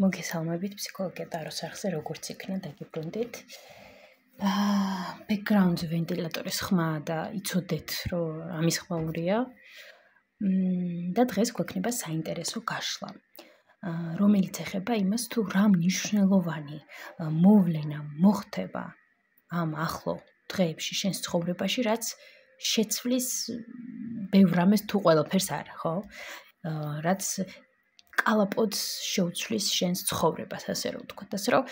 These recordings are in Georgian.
მოგესალმებით ფსიქოლოგია ტაროს არხზე როგორც იქნა დაგიბრუნდით. ბექგრაუნდზე ვენტილატორის ხმა და იცოდეთ რომ ამის ხმაურია. და დღეს გვექნება საინტერესო გაშლა. რომელიც ეხება იმას თუ რა მნიშვნელოვანი მოვლენა მოხდება ამ ახლო დღეებში შენს ცხოვრებაში, რაც შეცვლის ბევრ რამეს თუ ყველაფერს არა, ხო? რაც კალაპოდს შეუცვლის შენს ცხოვრებას, ასე რომ ვთქვათ, ასე რომ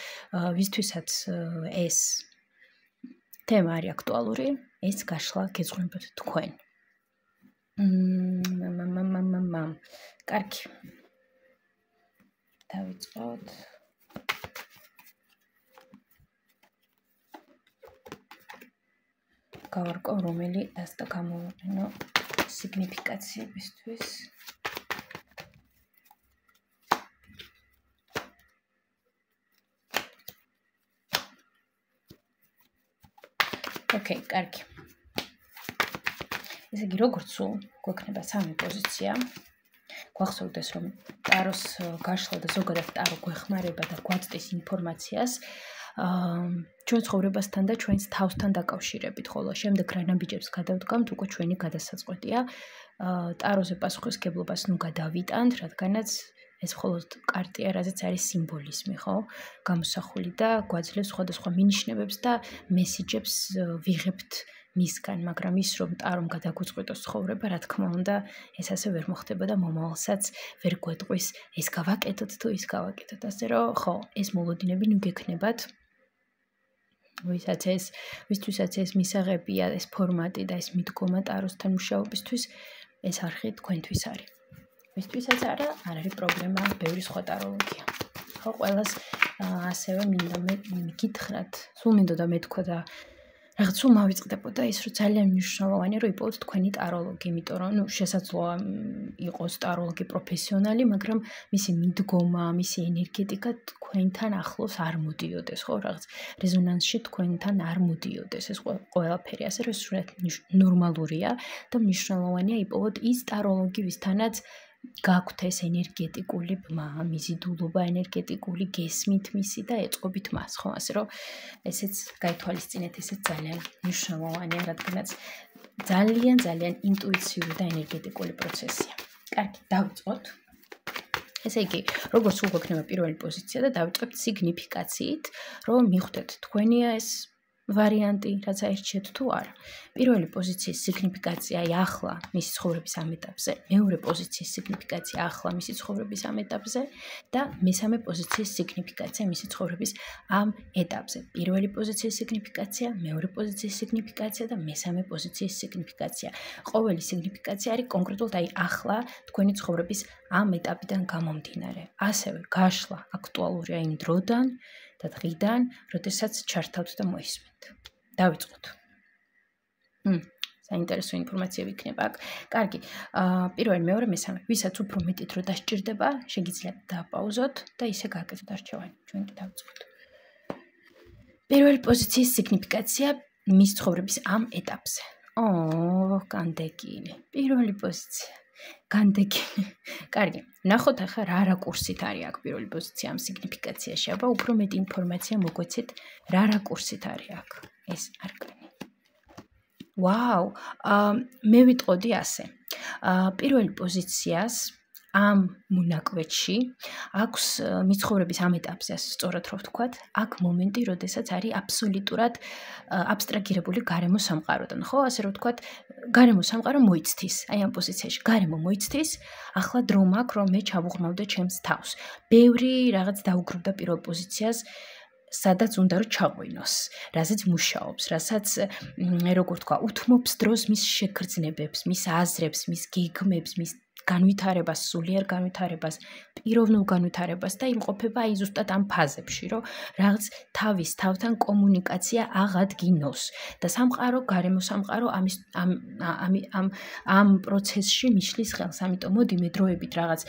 ვისთვისაც ეს თემა არის აქტუალური, ეს გაშლა გეძღვნებათ თქვენ. კარგი. დავიწყოთ. გავარკვევ რომელი დასტა გამოვიყენო სიგნიფიკაციებისთვის. ოკეი, კარგი. ესე იგი, როგორც სულ გვექნება სამი პოზიცია. გვახსოვდეს, რომ ტაროს გაშლა და ზოგადად ტარო გვეხმარება და გვაწვდის ინფორმაციას ჩვენ ცხოვრებასთან და ჩვენს თავსთან დაკავშირებით, ხოლო შემდეგ რა ნაბიჯებს გადავდგამთ, უკვე ჩვენი გადასაწყვეტია. ტაროზე პასუხისმგებლობას ნუ გადავიტანთ, რადგანაც ეს მხოლოდ კარტია, რაზეც არის სიმბოლიზმი, ხო? გამოსახული და გვაძლევს სხვადასხვა მინიშნებებს და მესიჯებს ვიღებთ მისგან, მაგრამ ის რომ ტარომ გადაგვიწყვიტოს ცხოვრება, რა თქმა უნდა, ეს ასე ვერ მოხდება და მომავალსაც ვერ გვეტყვის, ეს გავაკეთოთ თუ ის გავაკეთოთ. ასე რომ, ხო, ეს მოლოდინები ნუ გექნებათ. ვისთვისაც ეს მისაღებია, ეს ფორმატი და ეს მიდგომა ტაროსთან მუშაობისთვის, ეს არხი თქვენთვის არის. ვისთვისაც არა, არ არის პრობლემა, ბევრი სხვა ტაროლოგია. ხო, ყველას ასევე მინდა მეკითხრათ, სულ მინდოდა მეთქვა და რაღაც სულ მავიწყდებოდა ის, რომ ძალიან მნიშვნელოვანია, რომ იპოვოთ თქვენი ტაროლოგი, იმიტომ რომ შესაძლოა იყოს ტაროლოგი პროფესიონალი, მაგრამ მისი მიდგომა, მისი ენერგეტიკა თქვენთან ახლოს არ მოდიოდეს, ხო, რაღაც რეზონანსში თქვენთან არ მოდიოდეს ეს ყველაფერი, ასე რომ სრულად ნორმალურია და მნიშვნელოვანია იპოვოთ ის ტაროლოგი, ვისთანაც გაქვთ ეს ენერგეტიკული ბმა, მიზიდულობა ენერგეტიკული გესმით მისი და ეწყობით მას, ხო, ასე რომ ესეც გაითვალისწინეთ, ესეც ძალიან მნიშვნელოვანია, რადგანაც ძალიან ინტუიციური და ენერგეტიკული პროცესია. კარგი, დავიწყოთ. ესე იგი, როგორც სულ გვექნება პირველი პოზიცია და დავიწყებთ სიგნიფიკაციით, რომ მიხვდეთ თქვენია ეს ვარიანტი, რაც აირჩიეთ თუ არა. პირველი პოზიციის სიგნიფიკაცია ახლა მისი ცხოვრების ამ ეტაპზე, მეორე პოზიციის სიგნიფიკაცია ახლა მისი ცხოვრების ამ ეტაპზე და მესამე პოზიციის სიგნიფიკაცია მისი ცხოვრების ამ ეტაპზე. პირველი პოზიციის სიგნიფიკაცია, მეორე პოზიციის სიგნიფიკაცია და მესამე პოზიციის სიგნიფიკაცია. ყოველი სიგნიფიკაცია არის კონკრეტულად აი ახლა თქვენი ცხოვრების ამ ეტაპიდან გამომდინარე. ასევე გაშლა აქტუალურია იმ დროდან და დღიდან, როდესაც ჩართავთ და მოისმენთ. დავიწყოთ. საინტერესო ინფორმაციები იქნება აქ. კარგი. პირველი, მეორე, მესამე. ვისაც უფრო მეტი დრო დასჭირდება, შეგიძლიათ დააპაუზოთ და ისე გააკეთოთ არჩევანი. ჩვენ კი დავიწყოთ. პირველი პოზიციის სიგნიფიკაცია მის ცხოვრების ამ ეტაპზე. განდეგილი. პირველი პოზიცია. განდეგილი. კარგი. ნახოთ ახლა რა რაკურსით არის აქ პირველი პოზიცია ამ სიგნიფიკაციაში. აბა უფრო მეტი ინფორმაცია მოგვეცეთ რა რაკურსით არის აქ ეს არკანი. ვაუ, მე ვიტყოდი ასე. პირველი პოზიციას ამ მონაკვეთში აქვს მის ცხოვრების ამ ეტაპზე, ასე სწორად რო ვთქვათ, აქ მომენტი, როდესაც არის აბსოლუტურად აბსტრაგირებული გარემო სამყაროდან, ხო, ასე რო ვთქვათ, გარემო სამყარო მოიცდის, აი ამ პოზიციაში გარემო მოიცდის, ახლა დრო მაქვს, რომ მე ჩავუღრმავდე ჩემს თავს. ბევრი რაღაც დაუგროვდა პირველ პოზიციას, სადაც უნდა რომ ჩაღვინოს, რაზეც მუშაობს, რასაც როგორ ვთქვა, უთმობს დროს მის შეგრძნებებს, მის აზრებს, მის გეგმებს, მის განვითარებას, სულიერ განვითარებას, პიროვნულ განვითარებას და იმყოფება აი ზუსტად ამ ფაზებში, რომ რაღაც თავის თავთან კომუნიკაცია აღადგინოს და სამყარო, გარემო სამყარო ამ პროცესში მიშლის ხელს. ამიტომ მოდი მე დროებით რაღაც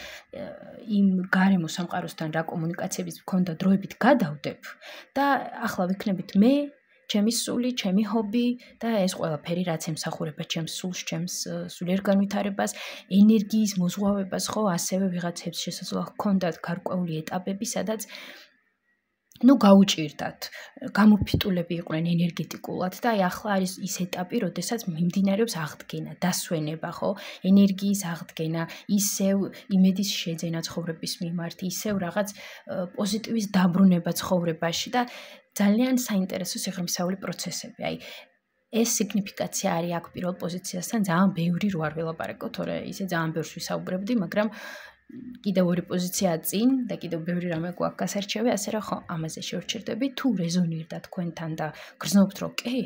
იმ გარემო სამყაროსთან რა კომუნიკაციების მქონდა დროებით გადავდებ და ახლა ვიქნებით მე ჩემი სული, ჩემი ჰობი და ეს ყველაფერი რაც ემსახურება ჩემს სულს, ჩემს სულიერ განვითარებას, ენერგიის მოზღვავებას, ხო, ასევე ვიღაცებს შესაძლოა ჰქონდათ გარკვეული ეტაპები, სადაც გაუჭირდათ, გამოფიტულები იყვნენ ენერგეტიკულად და აი ახლა არის ის ეტაპი, როდესაც მიმდინარეობს აღდგენა, დასვენება, ხო? ენერგიის აღდგენა, ისევ იმედის შეძენა ცხოვრების მიმართ, ისევ რაღაც პოზიტივის დაბრუნება ცხოვრებაში და ძალიან საინტერესო სიღრმისეული პროცესები. აი ეს სიგნიფიკაცია არის აქ პირველ პოზიციასთან ძალიან ბევრი რო არ ველაპარაკო, თორე ისე ძალიან ბევრს ვისაუბრებდი, მაგრამ კიდევ ორი პოზიციაა წინ და კიდევ ბევრი რამე გვაქვს გასარჩევი, ასე რომ ხო, ამაზე შევჩერდები, თუ რეზონირდა თქვენთან და გრძნობთ, რომ კი,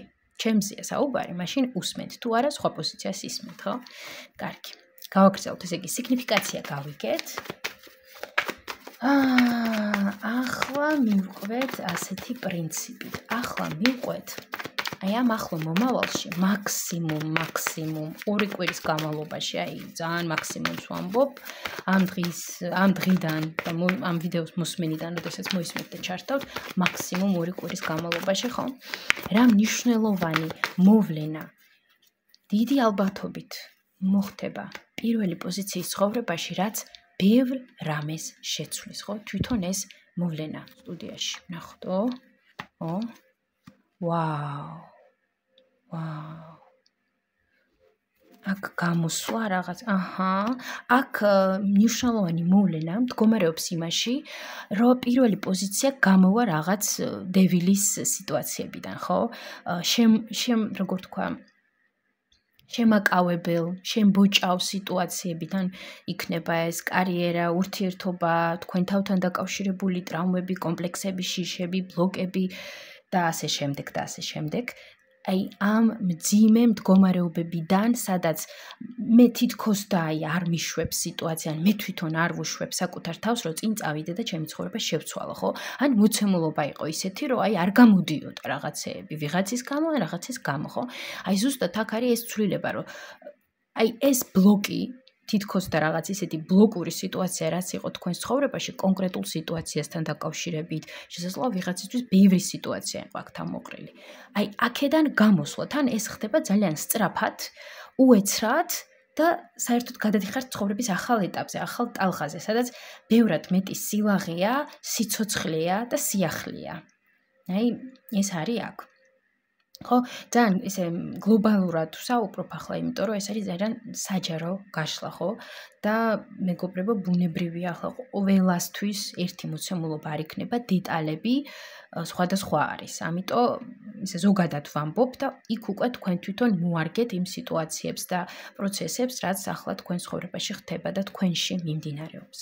ჩემზეა საუბარი, მაშინ უსმენთ, თუ არა, სხვა პოზიციას ისმენთ, ხო? კარგი. გავაგრძელოთ, ესე იგი, სიგნიფიკაცია გავიგეთ. ახლა მივყვეთ ასეთი პრინციპით. ახლა მივყვეთ აი ამ ახლო მომავალში მაქსიმუმ 2 კვირის განმავლობაში, აი ძალიან მაქსიმუმს ვამბობ, ამ დღიდან და ამ ვიდეოს მოსმენიდან, როდესაც მოისმენთ და ჩართავთ, მაქსიმუმ 2 კვირის განმავლობაში, ხო? რა მნიშვნელოვანი მოვლენა დიდი ალბათობით მოხდება პირველი პოზიციის ცხოვრებაში, რაც ბევრ რამეს შეცვლის, ხო? თვითონ ეს მოვლენა სტუდიაში. ნახტო? ო? ვაუ. აქ გამოსვლა რაღაც. აქ მნიშვნელოვანი მოვლენა მდგომარეობს იმაში, რომ პირველი პოზიცია გამოვა რაღაც დევილის სიტუაციებიდან, ხო? როგორ თქვა, შემაკავებელ, შემბოჭავ სიტუაციებიდან იქნება ეს კარიერა, ურთიერთობა, თქვენ თავთან დაკავშირებული ტრაუმები, კომპლექსები, შიშები, ბლოკები და ასე შემდეგ. აი ამ მძიმე მდგომარეობებიდან, სადაც მე თითქოს და აი არ მიშვებს სიტუაცია, მე თვითონ არ ვუშვებ საკუთარ თავს, რომ წინ წავიდე და ჩემი ცხოვრება შევცვალო, ხო? ან მოცემულობა იყო ისეთი, რომ აი არ გამოდიოდა რაღაცეები, ვიღაცის გამო, ან რაღაცის გამო, ხო? აი ზუსტად აქ არის ეს ცვლილება, რომ აი ეს ბლოკი თითქოს და რაღაც ისეთი ბლოკური სიტუაცია, რაც იყო თქვენს ცხოვრებაში, კონკრეტულ სიტუაციასთან დაკავშირებით, შესაძლოა ვიღაცისთვის ბევრი სიტუაცია იყო აქ თავმოყრილი. აი, აქედან გამოსვლა, თან ეს ხდება ძალიან სწრაფად, უეცრად და საერთოდ გადადიხართ ცხოვრების ახალ ეტაპზე, ახალ ტალღაზე, სადაც ბევრად მეტი სილაღეა, სიცოცხლეა და სიახლეა. აი, ეს არის აქ. ხო, ძალიან ისე გლობალურად ვსაუბრობ ახლა, იმიტომ რომ ეს არის ძალიან საჯარო გაშლა, ხო? და მეგობრებო, ბუნებრივია ახლა ყველასთვის ერთი მოცემულობა არ იქნება, დეტალები სხვადასხვა არის. ამიტომ ისე ზოგადად ვამბობ და იქ უკვე თქვენ თვითონ მოარგეთ იმ სიტუაციებს და პროცესებს, რაც ახლა თქვენ ცხოვრებაში ხდება და თქვენში მიმდინარეობს.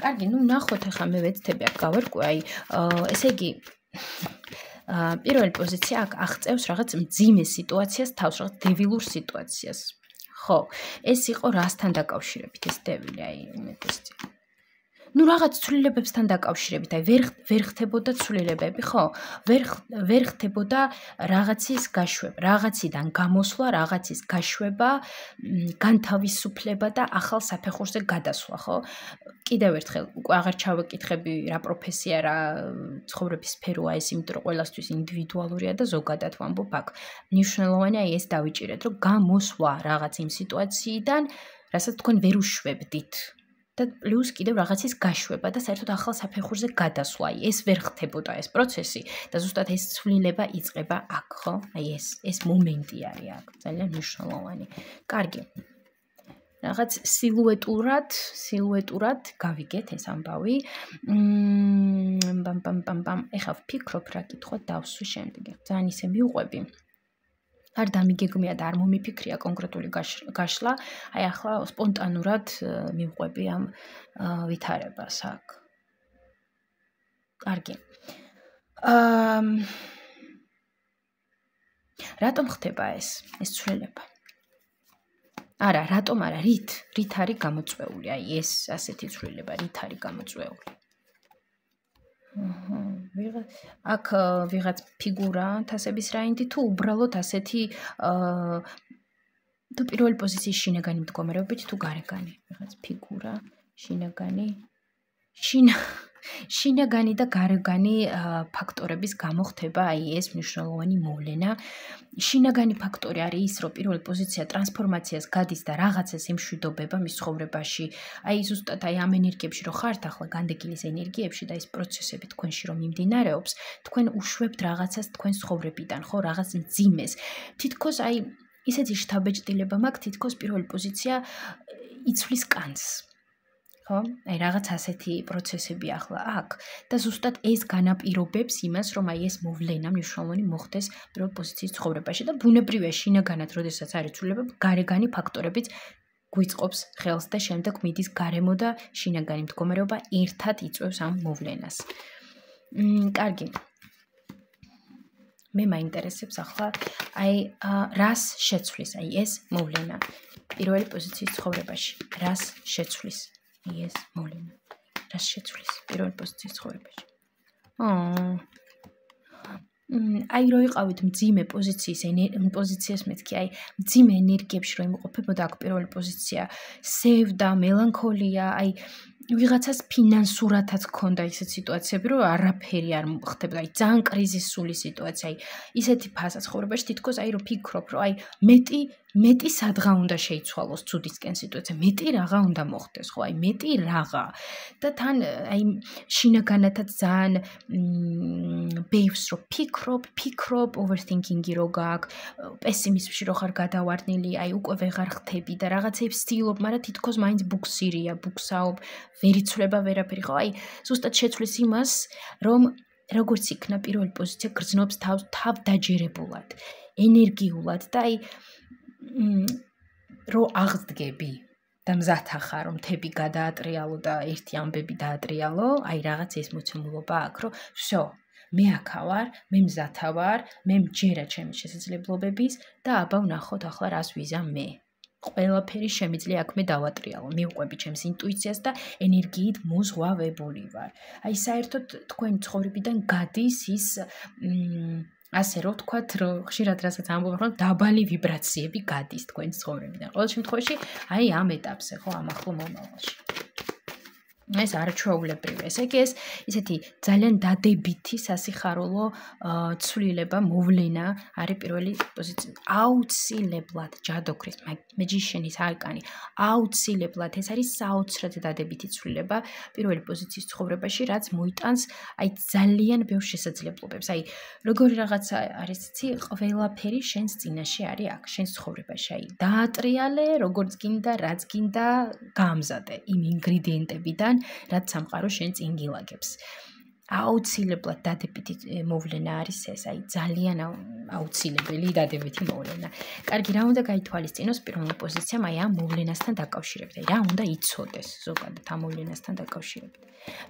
კარგი, ნახოთ ახლა მე ვეცდები აქ გავერკვე, აი, ესე იგი პირველი პოზიცია აქ აღწევს რაღაც მძიმე სიტუაციას, თავს რაღაც დევილურ სიტუაციას. ხო, ეს იყო რასთან დაკავშირებით ეს დევილი, აი, უმეტესწილად. რაღაც ცვლილებებთან დაკავშირებით, აი, ვერ ხდებოდა ცვლილებები, ხო? ვერ ხდებოდა რაღაცის გაშვება, რაღაციდან გამოსვლა, რაღაცის გაშვება, განთავისუფლება და ახალ საფეხურზე გადასვლა, ხო? კიდევ ერთხელ, უკვე აღარ ჩავეკითხები რა პროფესია, რა ცხოვრების სფეროა ეს, იმიტომ რომ ყველასთვის ინდივიდუალურია და ზოგადად ვამბობ აქ. მნიშვნელოვანია ეს დავიჭირეთ, რომ გამოსვლა რაღაც იმ სიტუაციიდან, რასაც თქვენ ვერ უშვებდით. და პლუს კიდევ რაღაცის გაშვება და საერთოდ ახალ საფეხურზე გადასვლა. აი, ეს ვერ ხდებოდა ეს პროცესი და ზუსტად ეს ცვლილება იწყება აქ, ხო? აი ეს მომენტი არის აქ, ძალიან მნიშვნელოვანი. კარგი. რაღაც სილუეტურად გავიგეთ ეს ამბავი. ეხლა ვფიქრობ რა კითხვა დავსვი შემდეგი. ძალიან ისე მივყვები. არ დამიგეგმია და არ მომიფიქრია კონკრეტული გაშლა, აი ახლა სპონტანურად მივყვები ამ ვითარებას აქ. კარგი. რატომ ხდება ეს ცვლილება? არა, რატომ არა, რით არის გამოწვეული, აი ეს ასეთი ცვლილება, რით არის გამოწვეული? აქ ვიღაც ფიგურა თასების რაინდი თუ უბრალოდ ასეთი თუ პირველი პოზიციის შინაგანი მდგომარეობით თუ გარეგანი ვიღაც ფიგურა შინაგანი შინაგანი და გარეგანი ფაქტორების გამო ხდება აი ეს მნიშვნელოვანი მოვლენა. შინაგანი ფაქტორი არის ის, რომ პირველი პოზიცია ტრანსფორმაციას გადის და რაღაცას იმშვიდობება მის ცხოვრებაში. აი ზუსტად აი ამ ენერგიებში რომ ხართ ახლა განდეგილის ენერგიებში და ეს პროცესები თქვენში რომ მიმდინარეობს, თქვენ უშვებთ რაღაცას თქვენ ცხოვრებიდან, ხო, რაღაც მძიმეს. თითქოს აი ისეთი შთაბეჭდილება მაქვს, თითქოს პირველი პოზიცია იცვლის კანს. ხო? აი რაღაც ასეთი პროცესები ახლა აქვს და ზუსტად ეს განაპირობებს იმას, რომ აი ეს მოვლენა მნიშვნელოვანი მოხდეს პირველ პოზიციის ცხოვრებაში და ბუნებრივია შინაგანად, როდესაც არის ცვლილება, გარეგანი ფაქტორებიც გვიწყობს ხელს და შემდეგ მიდის გარემო და შინაგანი მდგომარეობა ერთად იწვევს ამ მოვლენას. კარგი. მე მაინტერესებს ახლა აი რას შეცვლის აი ეს მოვლენა პირველი პოზიციის ცხოვრებაში. რას შეცვლის? ეს მოვლენა. რას შეცვლის პირველი პოზიციის ცხოვრებაში? აი რო იყავით მძიმე პოზიციას მეთქი, აი მძიმე ენერგიებში რო იმყოფებოდა აქ პირველი პოზიცია, სევდა, მელანქოლია, აი ვიღაცას ფინანსურათაც ქონდა ისეთ სიტუაციები, რომ არაფერი არ ხდებოდა, აი ძალიან კრიზისული სიტუაცია, აი ისეთი ფაზა ცხოვრებაში თითქოს აი რომ ფიქრობ, რომ აი მეტი სადღა უნდა შეიცვალოს ცუდისკენ სიტუაცია, მეტი რაღა უნდა მოხდეს, ხო, აი მეტი რაღა. და თან აი შინაგანათაც ძალიან ბევრს რო ფიქრობ, overthinking-ი რო გაქვს, პესიმიზმში რო ხარ გადავარდნილი, აი უკვე ვეღარ ხდები და რაღაცებს ვცდილობ, მაგრამ თითქოს მაინც ბუქსირია, ბუქსაობ, ვერ იცვლება ვერაფერი, ხო, აი ზუსტად შეცვლის იმას, რომ როგორც იქნა პირველი პოზიცია გრძნობს თავს თავდაჯერებულად, ენერგიულად და აი რო აღდგები და მზათა ხარ, რომ თები გადაატრიალო და ერთი ამბები დაატრიალო, აი რაღაც ეს მოცემულობა აქვს, რომ всё, მე აქა ვარ, მე მზათა ვარ, მე მჯერა ჩემი შესაძლებლობების და აბა ვნახოთ ახლა რას ვიზამ მე. ყველაფერი შემიძლია აქ მე დავატრიალო, მივყვები ჩემს ინტუიციას და ენერგიით მოზღვავებული ვარ. აი საერთოდ თქვენი ცხოვრებიდან გადის ის ასე რომ ვთქვათ, რომ ხშირად რასაც ამბობენ, რომ დაბალი ვიბრაციები გადის თქვენ ცხოვრებიდან. ყოველ შემთხვევაში, აი ამ ეტაპზე, ხო, ამ ახლო მომავალში. ეს არაჩვეულებრივია. ესე იგი ეს ისეთი ძალიან დადებითი სასიხარულო ცვლილება, მოვლენა არის პირველი პოზიცია. აუცილებლად ჯადოქრის magician-ის არკანი. აუცილებლად ეს არის საოცრად დადებითი ცვლილება პირველი პოზიციის ცხოვრებაში, რაც მოიტანს აი ძალიან ბევრ შესაძლებლობებს. აი როგორი რაღაცა არის ცი, ყველაფერი შენს წინაშე არის აქ, შენს ცხოვრებაში. აი დაატრიალე, როგორც გინდა, რაც გინდა, გაამზადე იმ ინგრედიენტებიდან, რაც სამყარო შენ წინ გილაგებს. აუცილებლად დადებითი მოვლენა არის ეს, აი ძალიან აუცილებელი დადებითი მოვლენა. კარგი, რა უნდა გაითვალისწინოს პირველ პოზიციამ აი ამ მოვლენასთან დაკავშირებით? აი რა უნდა იცოდეს ზოგადად ამ მოვლენასთან დაკავშირებით?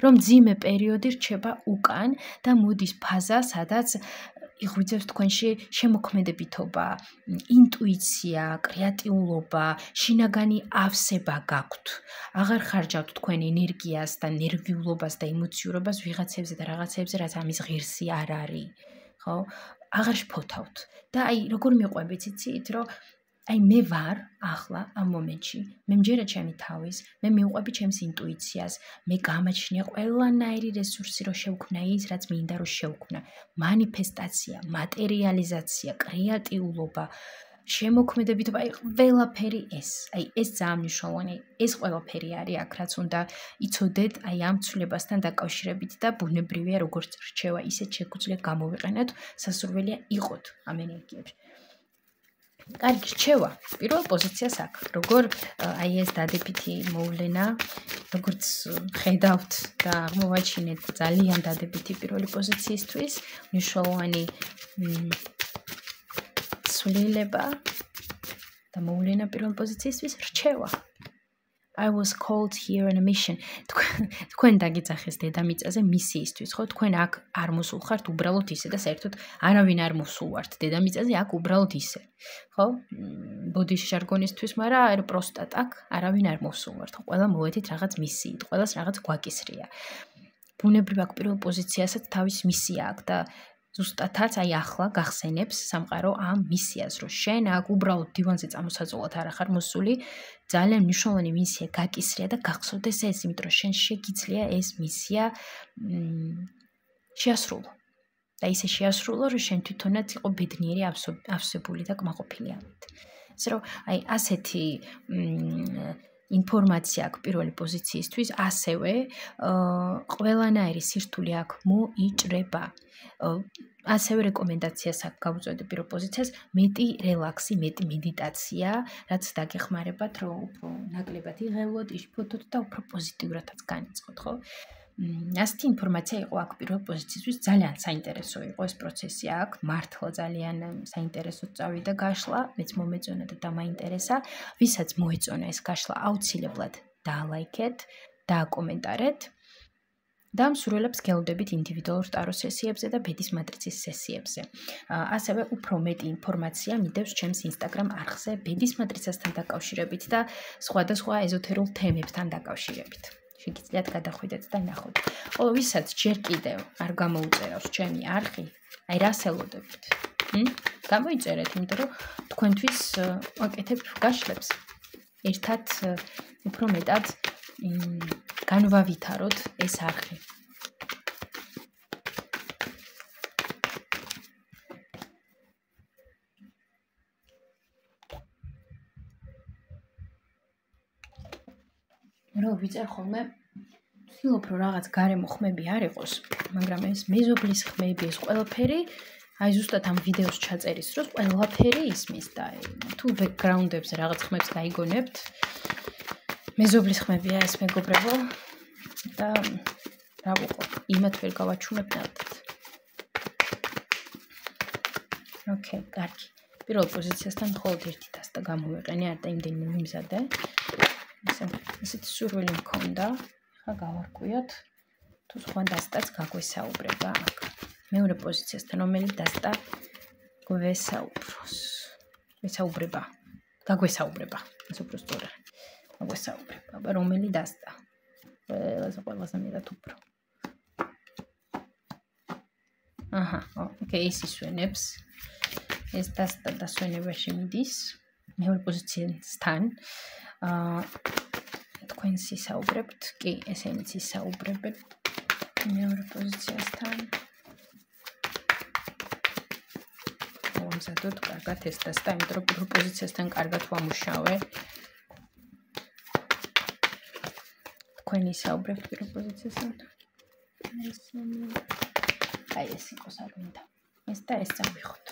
რომ მძიმე პერიოდი რჩება უკან და მოდის ფაზა, სადაც იღვიძებს თქვენში შემოქმედებითობა, ინტუიცია, კრეატიულობა, შინაგანი ავსება გაქვთ. აღარ ხარჯავთ თქვენ ენერგიას და ნერვიულობას და ემოციურობას ვიღაცებზე და რაღაცებზე, რაც ამის ღირსი არ არის, ხო? აღარ შფოთავთ. და აი როგორ მიყვებით, იცით, რომ აი მე ვარ ახლა ამ მომენტში, მე მჯერა ჩემი თავის, მე მივყვები ჩემს ინტუიციას, მე გამაჩნია ყველანაირი რესურსი, რომ შევქმნა ის, რაც მინდა რომ შევქმნა. მანიფესტაცია, მატერიალიზაცია, კრეატიულობა, შემოქმედებითობა, აი ყველაფერი ეს. აი ეს ძალიან მნიშვნელოვანი, ეს ყველაფერი არის აქ, რაც უნდა იცოდეთ აი ამ ცვლილებასთან დაკავშირებით და ბუნებრივია როგორც რჩევა, ისეთ შეგვიძლია გამოვიყენოთ, სასურველია იყოთ ამ ენერგიებში. კარგი, რჩევა პირველ პოზიციას აქ. როგორ აი ეს დადებითი მოვლენა, როგორც ხედავთ და აღმოვაჩინეთ ძალიან დადებითი პირველი პოზიციისთვის, მნიშვნელოვანი ცვლილება და მოვლენა პირველ პოზიციისთვის რჩევა. I was called here on a mission. თქვენ დაგიძახეს დედამიწაზე მისიისთვის, ხო? თქვენ აქ არ მოსულ ხართ უბრალოდ ისე და საერთოდ არავინ არ მოსულ ვართ დედამიწაზე აქ უბრალოდ ისე. ხო? ბოდიში ჟარგონისთვის, მაგრამ არ პროსტატ აქ არავინ არ მოსულ ვართ. ყველა მოვედით რაღაც მისიით, ყველას რაღაც გვაკისრია. ბუნებრივ აქ პირველ პოზიციასაც თავის მისია აქვს და ზუსტადაც აი ახლა გახსენებს სამყარო ამ მისიას, რომ შენ აქ უბრალოდ დივანზე წამოსაწოლად არ ახარ მოსული, ძალიან მნიშვნელოვანი მისია გაკისრია და გახსოვდეს ეს, იმიტომ რომ შენ შეგიძლია ეს მისია შეასრულო. და ისე შეასრულო, რომ შენ თვითონაც იყო ბედნიერი, ავსებული და კმაყოფილი ამით. ესე რომ აი ასეთი ინფორმაცია აქვს პირველი პოზიციისთვის, ასევე ყველანაირი სირთულე აქ მოიჭრება. ასევე რეკომენდაციას აქ გავუწოდებ პირველ პოზიციას, მეტი რელაქსი, მეტი მედიტაცია, რაც დაგეხმარებათ, რომ უფრო ნაკლებად იღელოთ, იშფოთოთ და უფრო პოზიტიურადაც განიწყოთ, ხო? ასეთი ინფორმაცია იყო აქ პირველ პოზიციისთვის, ძალიან საინტერესო იყო ეს პროცესი აქ, მართლა ძალიან საინტერესოდ წავიდა გაშლა, მეც მომეწონა და დამაინტერესა, ვისაც მოეწონა ეს გაშლა, აუცილებლად დაალაიქეთ, დააკომენტარეთ. და მსურველებს გელოდებით ინდივიდუალურ ტარო სესიებზე და ბედის მატრიცის სესიებზე. ასევე უფრო მეტი ინფორმაცია მიდევს ჩემს Instagram არხზე ბედის მატრიცასთან დაკავშირებით და სხვადასხვა ეზოთერულ თემებთან დაკავშირებით. შეგიძლიათ გადახვიდეთ და ნახოთ. ხოლო ვისაც ჯერ კიდევ არ გამოუწერავს ჩემი არხი, აი რას ელოდებით? გამოიწერეთ, იმიტომ რომ თქვენთვის ვაკეთებ გაშლებს. ერთად უფრო მეტად განვავითაროთ ეს არხი. რო ვიწერ ხოლმე, ვცდილობ რომ რაღაც გარემო ხმები არ იყოს, მაგრამ ეს მეზობლის ხმები, ეს ყველაფერი, აი ზუსტად ამ ვიდეოს ჩაწერის დროს ყველაფერი ისმის და თუ ბექგრაუნდებზე რაღაც ხმებს გაიგონებთ, მეზობლის ხმებია ეს მეგობრებო და რა ვიყო, იმათ ვერ გავაჩუმებ ნამდვილად. ოკეი, კარგი. პირველ პოზიციასთან მხოლოდ ერთი დასტა გამოვიყენე, არ და იმდენი მომიმზადე. ესეთი სურვილი მქონდა, ხა გავარკვიოთ, თუ სხვა დასტაც გაგვესაუბრება აქ. მეორე პოზიციასთან რომელი დასტა გვესაუბრება. გაგვესაუბრება, ეს უფრო სწორია. გაგვესაუბრება, აბა რომელი დასტა? ყველაზე მეტად უფრო. აჰა, ოკეი, ის ისვენებს. ეს დასტა დასვენებაში მიდის. მეორე პოზიციასთან. თქვენ ისაუბრებთ, კი, ესენიც ისაუბრებენ მეორე პოზიციასთან. მომზადოთ კარგად ეს დასტა, იმიტომ რომ პირველ პოზიციასთან კარგად ვამუშავე. თქვენ ისაუბრებთ პირველ პოზიციასთან. აი ეს იყოს არ მინდა. ეს და ეს წავიხოთ.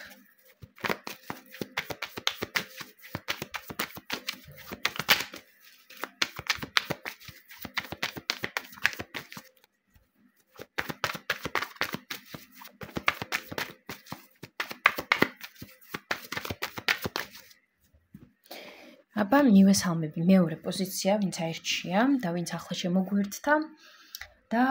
აბა მივესალმები მეორე პოზიცია, ვინც აირჩია და ვინც ახლა შემოგვიერთდა და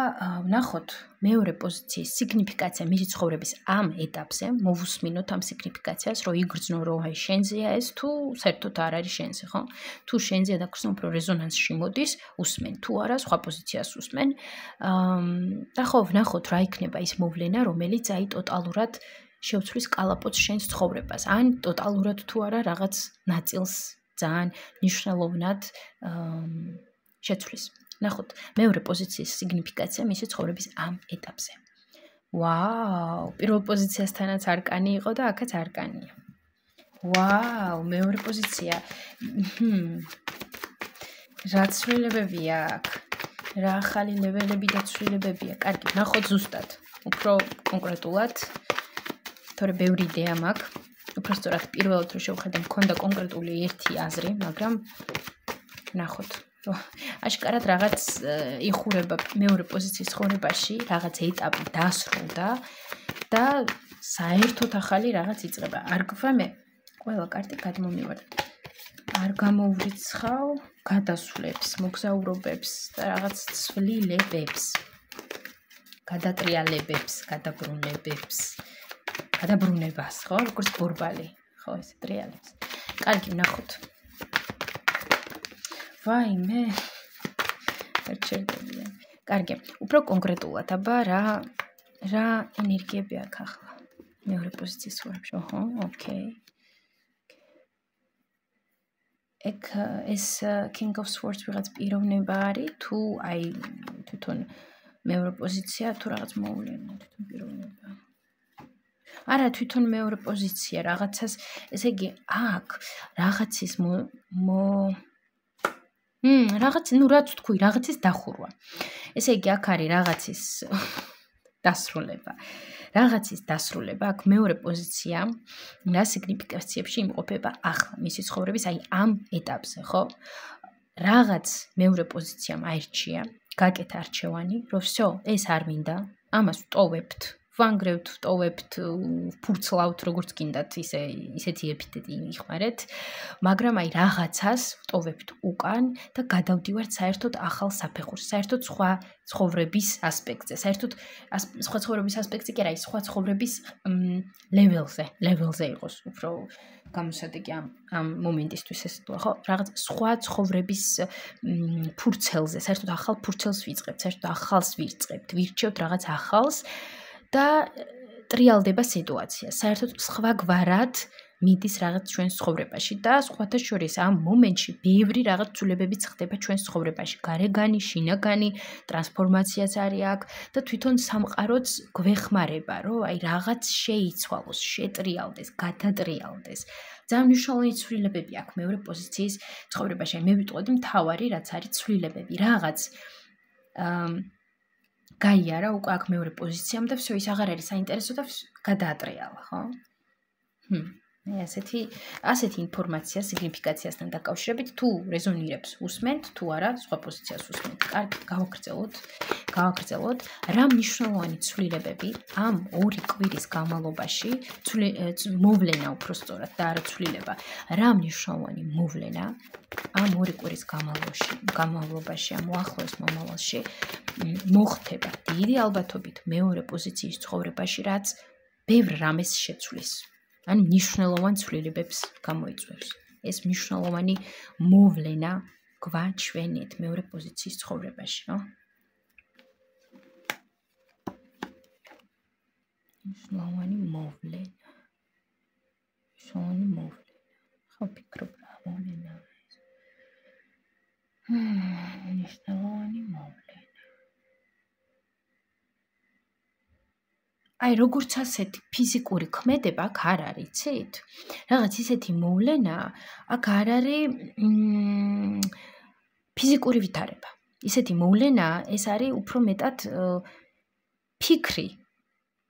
ვნახოთ მეორე პოზიციის სიგნიფიკაცია მისი ცხოვრების ამ ეტაპზე, მოვუსმინოთ ამ სიგნიფიკაციას, რომ იგრძნო, რომ აი შენზეა ეს თუ საერთოდ არ არის შენზე, ხო? თუ შენზეა დაგრძნო, უფრო რეზონანსში მოდის, უსმენ, თუ არა, სხვა პოზიციას უსმენ. და ხო, ვნახოთ რა იქნება ის მოვლენა, რომელიც აი ტოტალურად შეუცვლის კალაპოტს შენს ცხოვრებას. ან ტოტალურად თუ არა რაღაც ნაწილს ძალიან მნიშვნელოვნად შეცვლის. ნახოთ, მეორე პოზიციის სიგნიფიკაცია მისი ცხოვრების ამ ეტაპზე. ვაუ, პირველ პოზიციასთანაც არკანი იყო და აქაც არკანია. ვაუ, მეორე პოზიცია. რა ცვლილებებია აქ? რა ახალი ლეველები და ცვლილებებია? კარგი, ნახოთ ზუსტად, უფრო კონკრეტულად, თორე ბევრი იდეა მაქვს. უფრო სწორად პირველად რომ შევხედე, მქონდა კონკრეტული ერთი აზრი, მაგრამ ნახოთ. აშკარად რაღაც იხურება მეორე პოზიციის ცხოვრებაში, რაღაც ეტაპი დასრულდა და საერთოდ ახალი რაღაც იწყება. არ გვამე ყველა კარტი გადმომივარდა. არ გამოვრიცხავ გადასვლებს, მოგზაურობებს და რაღაც ცვლილებებს, გადატრიალებებს, გადაბრუნებებს. გადაბრუნებას, ხო? როგორც ბორბალი, ხო, ესე ტრიალებს. კარგი, ნახოთ. ვაიმე. ერჩერდებიან. კარგი, უფრო კონკრეტულად, აბა რა ენერგიები აქვს ახლა? მეორე პოზიციის ცხოვრებაში. ოკეი. ეს King of Swords ვიღაც პიროვნება არის თუ აი თვითონ მეორე პოზიცია თუ რაღაც მოვლენა თვითონ პიროვნება. არა თვითონ მეორე პოზიცია რაღაცას ესე იგი აქ რაღაცის რაღაც რაც თქვი რაღაცის დახურვა. ესე იგი აქ არის რაღაცის დასრულება. რაღაცის დასრულება აქ მეორე პოზიცია რა სიგნიფიკაციებში იმყოფება ახლა მისი ცხოვრების აი ამ ეტაპზე, ხო? რაღაც მეორე პოზიციამ აირჩია, გაკეთა არჩევანი, რომ всё, ეს არ მინდა, ამას ვტოვებთ, ვანგრევთ, ვტოვებთ, ვფურცლავთ, როგორც გინდათ, ისეთი ეპითეტი მიხმარეთ, მაგრამ აი რაღაცას ვტოვებთ უკან და გადავდივართ საერთოდ ახალ საფეხურს, საერთოდ სხვა ცხოვრების ასპექტზე, საერთოდ სხვა ცხოვრების ასპექტზე კი არა, სხვა ცხოვრების ლეველზე იყოს, უფრო გამოსადეგი ამ მომენტისთვის ეს თუ ხო, რაღაც სხვა ცხოვრების ფურცელზე, საერთოდ ახალ ფურცელს ვიწყებთ, საერთოდ ახალს ვირწყებთ, ვირჩევთ რაღაც ახალს და ტრიალდება სიტუაცია. საერთოდ სხვაგვარად მიდის რაღაც ჩვენს ცხოვრებაში და სხვათა შორის ამ მომენტში ბევრი რაღაც ცვლილებებიც ხდება ჩვენს ცხოვრებაში. გარეგანი, შინაგანი, ტრანსფორმაციაც არის აქ და თვითონ სამყაროც გვეხმარება, რომ აი რაღაც შეიცვალოს, შეტრიალდეს, გადატრიალდეს. ძალიან მნიშვნელოვანი ცვლილებები აქვს მეორე პოზიციის ცხოვრებაში. მე ვიტყოდი მთავარი რაც არის ცვლილებები. რაღაც გაიარა უკვე აქ მეორე პოზიციამ და всё ის აღარ არის საინტერესო და გადაატრიალა, ხო? მე ასეთი ინფორმაცია სიგნიფიკაციასთან დაკავშირებით თუ რეზონირებს უსმენთ თუ არა სხვა პოზიციას უსმენთ. კარგი, გავაგრძელოთ. რა მნიშვნელოვანი ცვლილებები ამ 2 კვირის განმავლობაში მოვლენა უფრო სწორად და არა ცვლილება. რა მნიშვნელოვანი მოვლენა ამ 2 კვირის განმავლობაში ამ უახლოეს მომავალში მოხდება დიდი ალბათობით მეორე პოზიციის ცხოვრებაში, რაც ბევრ რამეს შეცვლის. ან მნიშვნელოვან ცვლილებებს გამოიწვევს. ეს მნიშვნელოვანი მოვლენა გვაჩვენეთ მეორე პოზიციის ცხოვრებაში, ხო? მნიშვნელოვანი მოვლენა. ხო ფიქრობ რა მოვლენა ეს. მნიშვნელოვანი მოვლენა. აი როგორც ასეთი ფიზიკური ქმედება აქ არ არის, იცით? რაღაც ისეთი მოვლენა აქ არ არის ფიზიკური ვითარება. ისეთი მოვლენა ეს არის უფრო მეტად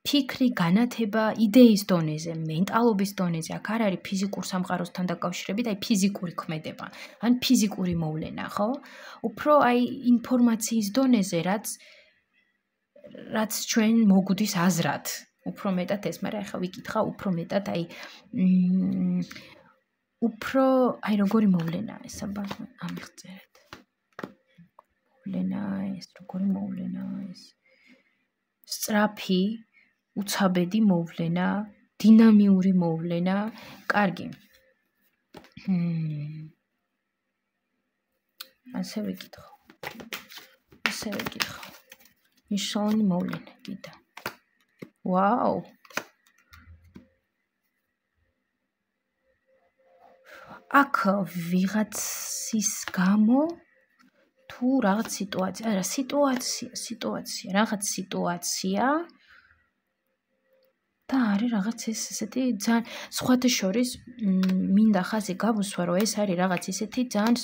ფიქრი, განათება, იდეის დონეზე, მენტალობის დონეზე. აქ არ არის ფიზიკურ სამყაროსთან დაკავშირებით, აი ფიზიკური ქმედება, ან ფიზიკური მოვლენა, ხო? უფრო აი ინფორმაციის დონეზე, რაც ჩვენ მოგვდის აზრად. უფრო მეტად ეს, მაგრამ ახლა ვიკითხა უფრო მეტად აი უფრო აი როგორი მოვლენაა ეს აბა ამიღწერეთ. როგორი მოვლენაა ეს. სწრაფი, უცაბედი მოვლენა, დინამიური მოვლენა. კარგი. ასე ვიკითხო. მნიშვნელოვანი მოვლენა კიდე. ვაუ. აქ ვიღაცის გამო თუ რაღაც სიტუაცია, რაღაც სიტუაცია და არის რაღაც ესეთი ძალიან სხვათა შორის მინდა ხაზი გავუსვა, რომ ეს არის რაღაც ისეთი ძალიან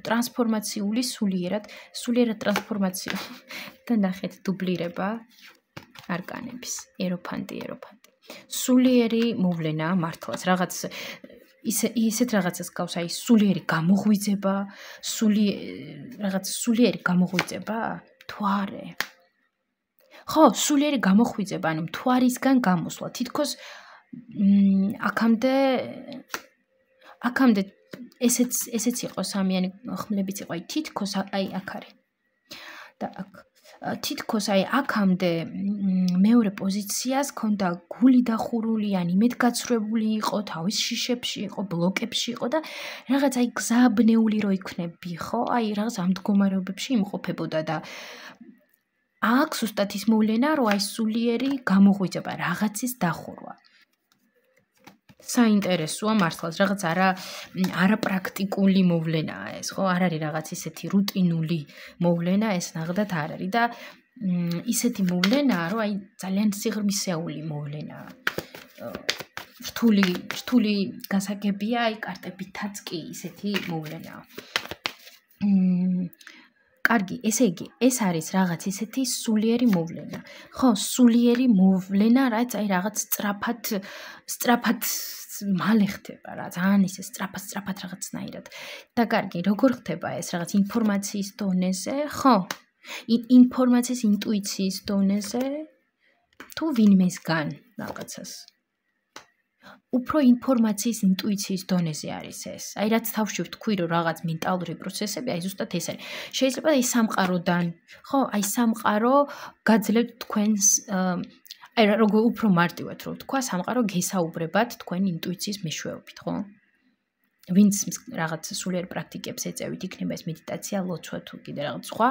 ტრანსფორმაციული სულიერად ტრანსფორმაცია და ნახეთ დუბლირება არკანების ეროფანტი. სულიერი მოვლენა მართლაც რაღაც ისეთ რაღაცას გავს, აი სულიერი გამოღვიძება, რაღაც სულიერი გამოღვიძება, თვარე. ხო, სულიერი გამოხვიძება, ანუ მთვარისგან გამოსვლა. თითქოს აქამდე ესეც იყო სამიანი ხმლებიც იყო, აი თითქოს აი აქ არის. და თითქოს აი აქამდე მეორე პოზიციას ქონდა გული დახურული, ან იმედგაცრუებული იყო, თავის შიშებში იყო, ბლოკებში იყო და რაღაც აი გზაბნეული რო იქნები, ხო? აი რაღაც ამ მდგომარეობებში იმყოფებოდა და აქ ზუსტად ის მოვლენა, რომ აი სულიერი გამოღვიძება, რაღაცის დახურვა. საინტერესოა მართლაც რაღაც არაპრაქტიკული მოვლენაა ეს, ხო? არ არის რაღაც ისეთი რუტინული მოვლენა, ეს ნახდათ არ არის და ისეთი მოვლენაა, რომ აი ძალიან სიღრმისეული მოვლენაა. რთული გასაგებია, აი კარტებითაც კი ისეთი მოვლენაა. კარგი, ესე იგი, ეს არის რაღაც ისეთი სულიერი მოვლენა. ხო, სულიერი მოვლენა, რაც აი რაღაც სწრაფად მალე ხდება რა, ძალიან ისე სწრაფად რაღაცნაირად. და კარგი, როგორ ხდება ეს რაღაც ინფორმაციის დონეზე, ხო? ინფორმაციის ინტუიციის დონეზე თუ ვინმესგან რაღაცას. უფრო ინფორმაციის ინტუიციის დონეზე არის ეს. აი რაც თავში ვთქვი, რომ რაღაც მენტალური პროცესები, აი ზუსტად ეს არის. შეიძლება აი სამყაროდან, ხო, აი სამყარო გაძლევთ თქვენს აი როგორ უფრო მარტივად რო ვთქვა, სამყარო გესაუბრებათ თქვენ ინტუიციის მეშვეობით, ხო? ვინც რაღაც სულიერ პრაქტიკებს ეწევით, იქნება ეს მედიტაცია, ლოცვა თუ კიდე რაღაც სხვა,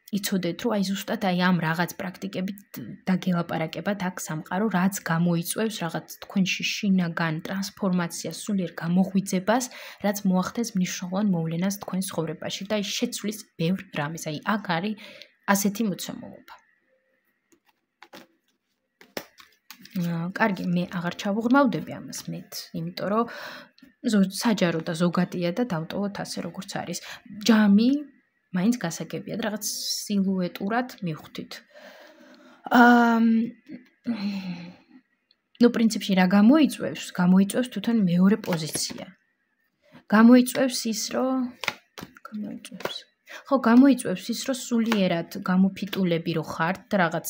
იცოდეთ, რომ აი ზუსტად აი ამ რაღაც პრაქტიკებით დაგელაპარაკებათ აქ სამყარო, რაც გამოიწვევს რაღაც თქვენში შინაგან ტრანსფორმაციას, სულიერ გამოღვიძებას, რაც მოახდენს მნიშვნელოვან მოვლენას თქვენ ცხოვრებაში და შეცვლის ბევრ რამეს. აი აქ არის ასეთი მოცემულობა. კარგი, მე აღარ ჩავუღრმავდები ამას მეტ, იმიტომ რომ საჯარო და ზოგადია და დავტოვოთ ასე როგორც არის. ჯამი მაინც გასაგებია და რაღაც სილუეტურად მივხვდით. ნუ პრინციპში რა გამოიწვევს? გამოიწვევს თვითონ მეორე პოზიცია. გამოიწვევს ის, რომ გამოიწვევს ის, რომ სულიერად გამოფიტულები რო ხართ და რაღაც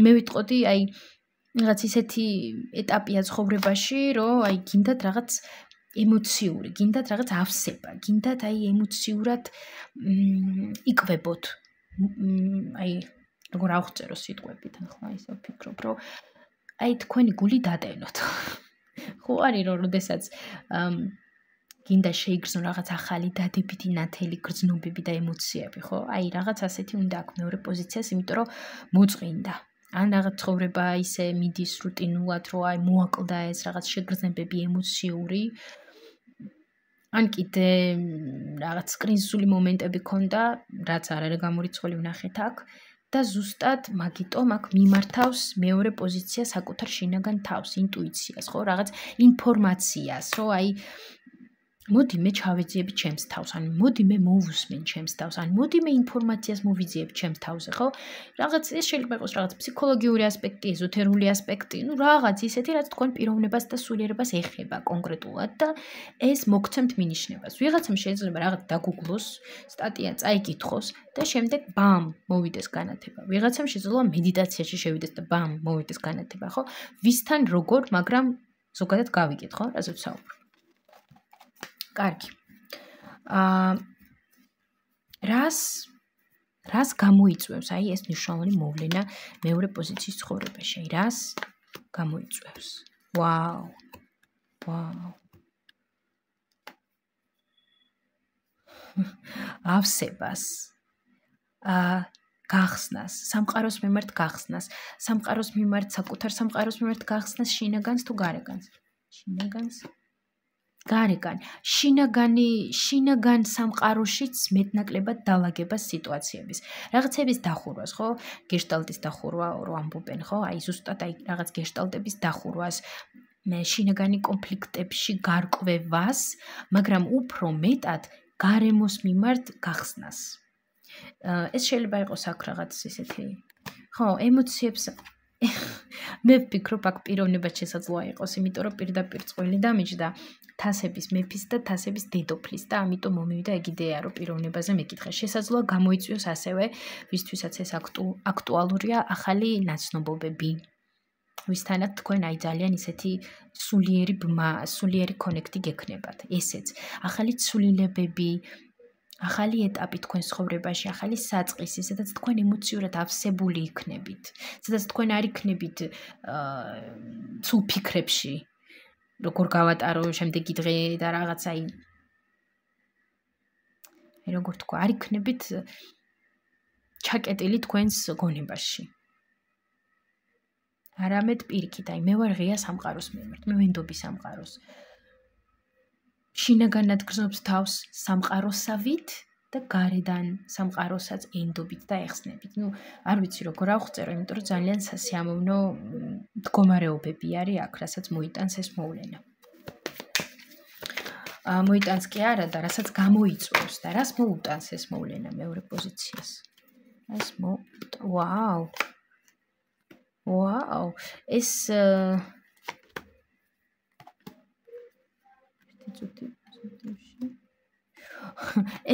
მე ვიტყოდი, აი რაღაც ისეთი ეტაპია ცხოვრებაში, რომ აი გინდათ რაღაც ემოციური, გინდათ რაღაც ავსება, გინდათ აი ემოციურად იკვებოთ. აი როგორ ავხწერო სიტყვებით, ახლა ისე ვფიქრობ, რომ აი თქვენი გული დადენოთ. ხო არის რომ როდესაც გინდა შეიგრძნო რაღაც ახალი დადებითი ნათელი გრძნობები და ემოციები, ხო? აი რაღაც ასეთი უნდა აქვს მეორე პოზიციას, იმიტომ რომ მოწყინდა. ან რაღაც ცხოვრება ისე მიდის რუტინულად, რომ აი მოაკლდა ეს რაღაც შეგრძნებები ემოციური. ან კიდე რაღაც კრიზისული მომენტები ქონდა, რაც არ არის გამორიცხული ვნახეთ აქ და ზუსტად მაგიტომ აქ მიმართავს მეორე პოზიცია საკუთარ შინაგან თავს, ინტუიციას, ხო, რაღაც ინფორმაციას, რომ აი მოდი მე ჩავეძიები ჩემს თავს, ან მოდი მე მოვუსმენ ჩემს თავს, ან მოდი მე ინფორმაციას მოვიძიებ ჩემს თავზე, ხო? რაღაც ეს შეიძლება იყოს რაღაც ფსიქოლოგიური ასპექტი, ეზოთერული ასპექტი, ну რაღაც ისეთი, რაც თქვენ პიროვნებას და სულიერებას ეხება კონკრეტულად და ეს მოგცემთ მინიშნებას. ვიღაცამ შეიძლება რაღაც დაგუგლოს, სტატია წაიკითხოს და შემდეგ ბამ მოვიდეს განათება. ვიღაცამ შეიძლება მედიტაციაში შევიდეს და ბამ მოვიდეს განათება, ხო? ვისთან როგორ, მაგრამ ზოგადად გავიგეთ, ხო? რაზე ვსაუბრობ. კარგი. რას გამოიწვევს აი ეს მნიშვნელოვანი მოვლენა მეორე პოზიციის ცხოვრებაში? რას გამოიწვევს? ვაუ. ავსებას. გახსნას, სამყაროს მიმართ გახსნას, სამყაროს მიმართ, საკუთარ სამყაროს მიმართ გახსნას, შინაგანს თუ გარეგანს? შინაგანს? გარეგან, შინაგან სამყაროშიც მეტნაკლებად დალაგებას სიტუაციების. რაღაცების დახურვას, ხო? გეშტალტის დახურვა, რო ამბობენ, ხო? აი ზუსტად აი რაღაც გეშტალტების დახურვას, შინაგანი კონფლიქტებში გარკვევას, მაგრამ უფრო მეტად გარემოს მიმართ გახსნას. ეს შეიძლება იყოს აქ რაღაც ისეთი, ხო, ემოციებს მე ვფიქრობ აქ პიროვნებაც შესაძლოა იყოს, იმიტომ რომ პირდაპირ წყვილი დამიჯდა თასების მეფის და თასების დედოფლის და ამიტომ მომივიდა ეგ იდეა, რომ პიროვნებაზე მეკითხა. შესაძლოა გამოიწვიოს ასევე, ვისთვისაც ეს აქტუალურია, ახალი ნაცნობობები. ვისთანაც თქვენ აი ძალიან ისეთი სულიერი ბმა, სულიერი კონექტი გექნებათ. ესეც ახალი ცვლილებები, ახალი ეტაპი თქვენ ცხოვრებაში, ახალი საწყისი, სადაც თქვენ ემოციურად ავსებული იქნებით, სადაც თქვენ არ იქნებით სულ ფიქრებში, როგორ გავატარო შემდეგი დღე და რაღაც აი როგორ თქვა, არ იქნებით ჩაკეტილი თქვენს გონებაში. არამედ პირიქით, აი მე ვარ ღია სამყაროს მიმართ, მე ვენდობი სამყაროს. შინაგანად გრძნობს თავს სამყაროსავით და გარედან სამყაროსაც ენდობით და ეხსნებით. არ ვიცი როგორ ავხწერო, იმიტომ რომ ძალიან სასიამოვნო მდგომარეობები არის აქ, რასაც მოიტანს ეს მოვლენა. მოიტანს კი არა და რასაც გამოიწვევს და რას მოუტანს ეს მოვლენა მეორე პოზიციას. ვაუ, ეს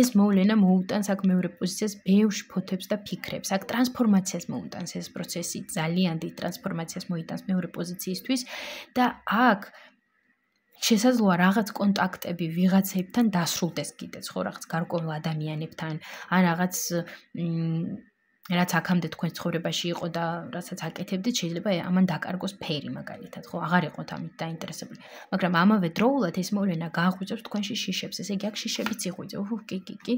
ეს მოვლენა მოუტანს აქ მეორე პოზიციას ბევრ შფოთებს და ფიქრებს. აქ ტრანსფორმაციას მოუტანს ეს პროცესი, ძალიან დიდ ტრანსფორმაციას მოიტანს მეორე პოზიციისთვის და აქ შესაძლოა რაღაც კონტაქტები ვიღაცებთან დასრულდეს კიდეც, ხო, რაღაც გარკვეულ ადამიანებთან, ან რაღაც რაც აქამდე თქვენ ცხოვრებაში იყო და რასაც აკეთებდით, შეიძლება ამან დაკარგოს ფერი მაგალითად, ხო, აღარ იყოთ ამით დაინტერესებული. მაგრამ ამავე დროულად ეს მოვლენა გააღვიძებს თქვენში შიშებს, ესე იგი აქ შიშებიც იღვიძე. კი.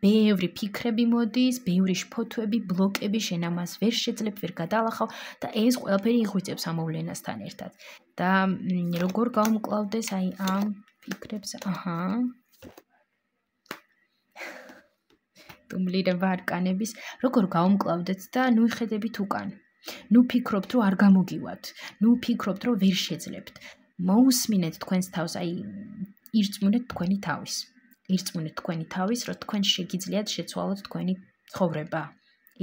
ბევრი ფიქრები მოდის, ბევრი შფოთვები, ბლოკები, შენ ამას ვერ შეძლებ, ვერ გადალახავ და ეს ყველაფერი იღვიძებს ამ მოვლენასთან ერთად. და როგორ გავმკლავდეს აი ამ ფიქრებს? დუმლირება არკანების, როგორ გავმკლავდეთ და იხედებით უკან. ფიქრობთ, რომ არ გამოგივათ. ფიქრობთ, რომ ვერ შეძლებთ. მოусმინეთ თქვენს თავს, აი ირწმუნეთ თქვენი თავის. რომ თქვენ შეგიძლიათ შეცვალოთ თქვენი ცხოვრება.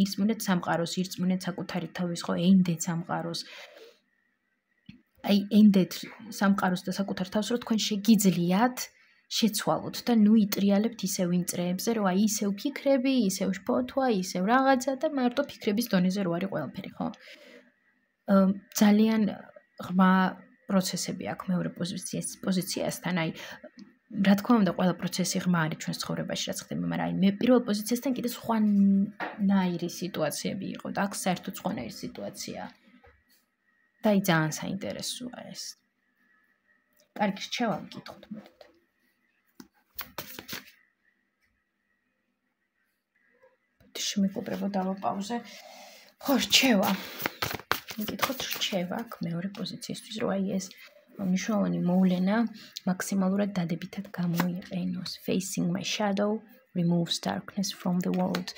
ირწმუნეთ სამყაროს, ირწმუნეთ საკუთარი თავის, ხო, ენდეთ სამყაროს. აი ენდეთ სამყაროს და საკუთარ თავს, რომ თქვენ შეგიძლიათ შეცვალოთ და იტრიალებთ ისევ იმ წრეებზე, რომ აი ისევ ფიქრები, ისევ შფოთვა, ისევ რაღაცა და მარტო ფიქრების დონეზე რო არის ყველაფერი, ხო? ძალიან ღრმა პროცესები აქვს მეორე პოზიციასთან, აი რა თქმა უნდა, ყველა პროცესი ღრმა არის ჩვენს ცხოვრებაში, რაც ხდება, მაგრამ აი მე პირველ პოზიციასთან კიდე სხვანაირი სიტუაციები იყო და აქ საერთოდ სხვანაირი სიტუაცია. და აი ძალიან საინტერესოა ეს. კარგი, რჩევა ვკითხოთ, მოდით. შემეკუპრებო დავაპაუზე. ხო, რჩევა. ვკითხოთ რჩევა აქ მეორე პოზიციისთვის, რომ აი ეს მნიშვნელოვანი მოვლენა მაქსიმალურად დადებითად გამოიყენოს. Facing my shadow removes darkness from the world.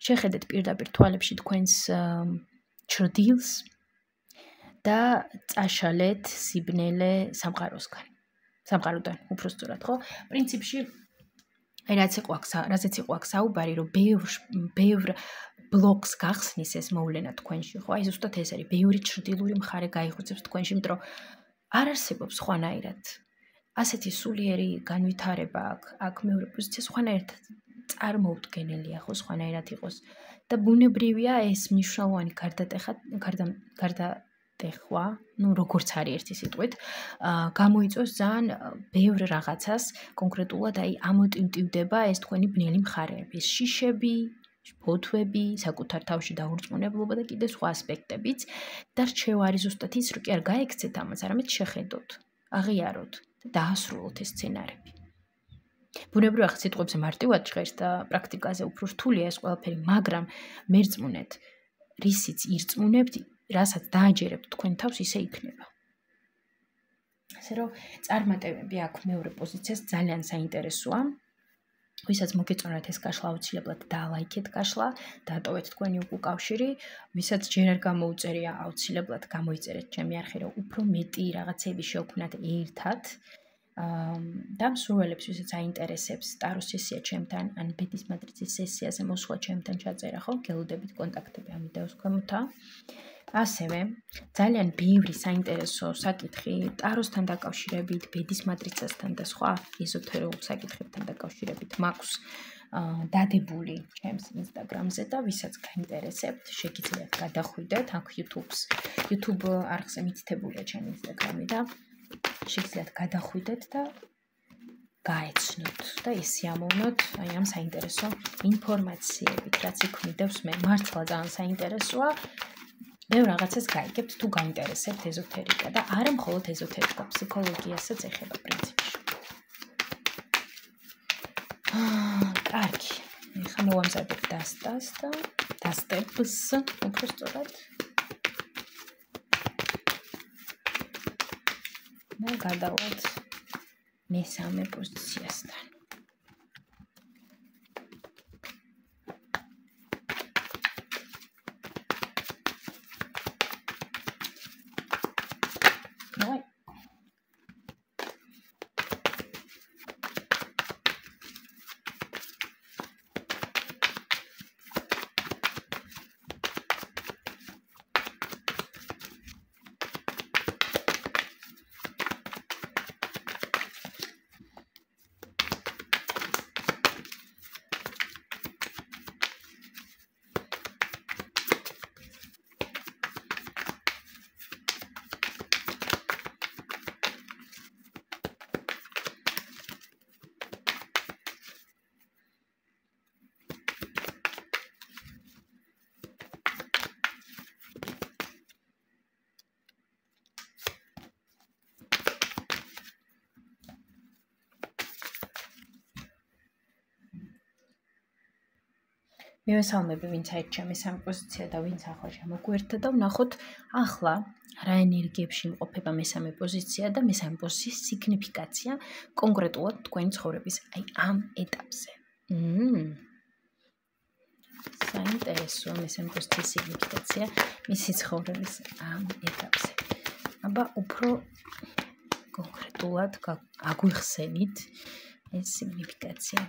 შეხედეთ პირდაპირ თვალებში თქვენს ჩრდილს და წაშალეთ სიბნელე სამყაროდან, უფრო სწორად, ხო? პრინციპში რაზეც იყო აქ საუბარი, რომ ბევრ ბლოკს გახსნის ეს მოვლენა თქვენში, ხო? აი ზუსტად ეს არის, ბევრი ჩრდილური მხარე გაიღვიძებს თქვენში, იმიტომ რომ არ არსებობს სხვანაირად. ასეთი სულიერი განვითარება აქ მეორე პოზიცია სხვანაირად წარმოუდგენელია, ხო, სხვანაირად იყოს. და ბუნებრივია ეს მნიშვნელოვანი გარდატეხვა, როგორც არის ერთი სიტყვით, გამოიწვევს ძალიან ბევრ რაღაცას, კონკრეტულად აი ამოტივტივდება ეს თქვენი ბნელი მხარეები, შიშები, შფოთვები, საკუთარ თავში დაურწმუნებლობა და კიდე სხვა ასპექტებიც. და რჩევა არის ზუსტად ის, რომ კი არ გაექცეთ ამას, არამედ შეხედოთ, აღიაროთ და დაასრულოთ ეს სცენარები. ბუნებრივია ხა სიტყვებზე მარტივად ჟღერს და პრაქტიკაზე უფრო რთულია ეს ყველაფერი, მაგრამ მერწმუნეთ, რისიც ირწმუნებთ, რასაც დააჯერებთ თქვენ თავს, ისე იქნება. ასე რომ წარმატებები აქ მეორე პოზიციას ძალიან საინტერესოა. ვისაც მოგეწონათ ეს გაშლა, აუცილებლად დალაიქეთ გაშლა, დაატოვეთ თქვენი უკავშირი, ვისაც ჯერ არ გამოუწერია, აუცილებლად გამოიწერეთ ჩემი არხი, რომ უფრო მეტი რაღაცები შევქმნათ ერთად. და მსურველებს, ვისაც აინტერესებს ტაროს სესია ჩემთან, ან ბედის მატრიცის სესიაზე მოსვლა ჩემთან ჩაწერა, ხო? გელოდებით კონტაქტები ამ ვიდეოს ქვემოთაა. ასევე ძალიან ბევრი საინტერესო საკითხი ტაროსთან დაკავშირებით, ბედის მატრიცასთან და სხვა ეზოთერულ საკითხებთან დაკავშირებით მაქვს დადებული ჩემს ინსტაგრამზე და ვისაც გაინტერესებთ, შეგიძლიათ გადახვიდეთ აქ YouTube არხზე მითითებულია ჩემი ინსტაგრამი და შეგიძლიათ გადახვიდეთ და გაეცნოთ და ისიამოვნოთ აი ამ საინტერესო ინფორმაციებით, რაც იქ მიდევს მე. მართლა ძალიან საინტერესოა. ბევრ რაღაცას გაიგებთ თუ გაინტერესებთ ეზოთერიკა და არა მხოლოდ ეზოთერიკა, ფსიქოლოგიასაც ეხება პრინციპში. კარგი. ეხლა მოვამზადებ დასტას და გასტებს უფრო სწორად და გადავალთ მესამე პოზიციასთან. მივესალმები, ვინც აირჩია მესამე პოზიცია და ვინც ახლა შემოგვერთა და ვნახოთ ახლა რა ენერგიებში იმყოფება მესამე პოზიცია და მესამე პოზიციის სიგნიფიკაცია კონკრეტულად თქვენი ცხოვრების აი ამ ეტაპზე. საინტერესოა მესამე პოზიციის სიგნიფიკაცია მისი ცხოვრების ამ ეტაპზე. აბა უფრო კონკრეტულად აგვიხსენით ეს სიგნიფიკაცია.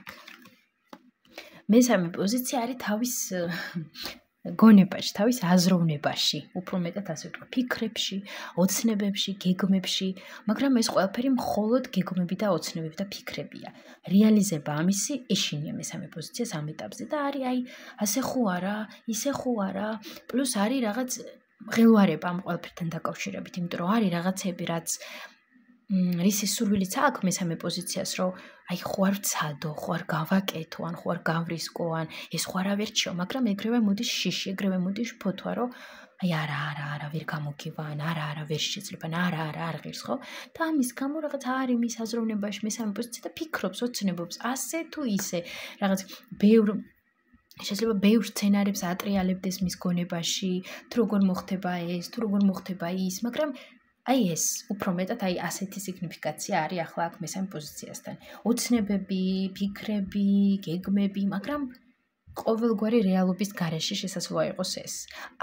მესამე პოზიცია არის თავის გონებაში, თავის აზროვნებაში, უფრო მეტად ასე ვთქვა, ფიქრებში, ოცნებებში, გეგმებში, მაგრამ ეს ყველაფერი მხოლოდ გეგმები და ოცნებები და ფიქრებია. რეალიზება ამისი ეშინია მესამე პოზიციას ამ ეტაპზე და არის აი ასე ხო არა, ისე ხო არა, პლუს არის რაღაც ღელვარება ამ ყველაფერთან დაკავშირებით, იმიტომ რომ არის რაღაცები, რაც რისი სურვილიც აქვს მესამე პოზიციას, რომ აი ხო არ ვცადო, ხო არ გავაკეთო, ან ხო არ გავრისკო, ან ეს ხო არ ავერჩიო, მაგრამ ეგრევე მოდის შიში, ეგრევე მოდის ფოთვა, რომ აი არა, ვერ გამოგივა, ან არა, ვერ შეძლება, არა, არ ღირს, ხო? და ამის გამო რაღაც არის მის აზროვნებაში მესამე პოზიცია და ფიქრობს, ოცნებობს, ასე თუ ისე, რაღაც შეიძლება ბევრ სცენარებს ატრიალებდეს მის გონებაში, თუ როგორ მოხდება ეს, თუ როგორ მოხდება ის, მაგრამ აი ეს უფრო მეტად აი ასეთი სიგნიფიკაცია არის ახლა აქ მესამე პოზიციასთან. ოცნებები, ფიქრები, გეგმები, მაგრამ ყოველგვარი რეალობის გარეშე შესაძლოა იყოს ეს.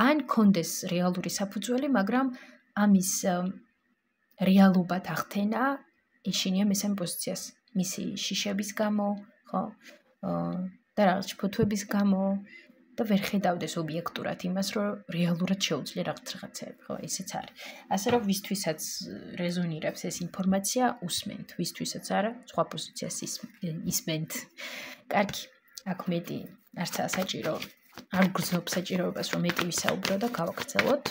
ან კონდეს რეალური საფუძველი, მაგრამ ამის რეალობად ახდენა ეშინია მესამე პოზიციას. მისი შიშების გამო, ხო? და რაღაც ფოთვების გამო და ვერ ხედავდეს ობიექტურად იმას, რომ რეალურად შეუძლია რაღაცები, ხო, ისეც არის. ასე რომ ვისთვისაც რეზონირებს ეს ინფორმაცია, უსმენთ, ვისთვისაც არა, სხვა პოზიციას ისმენთ. კარგი, აქ მეტი არცაა საჭირო, არ გრძნობ საჭიროებას, რომ მეტი ვისაუბრო და გავაგრძელოთ.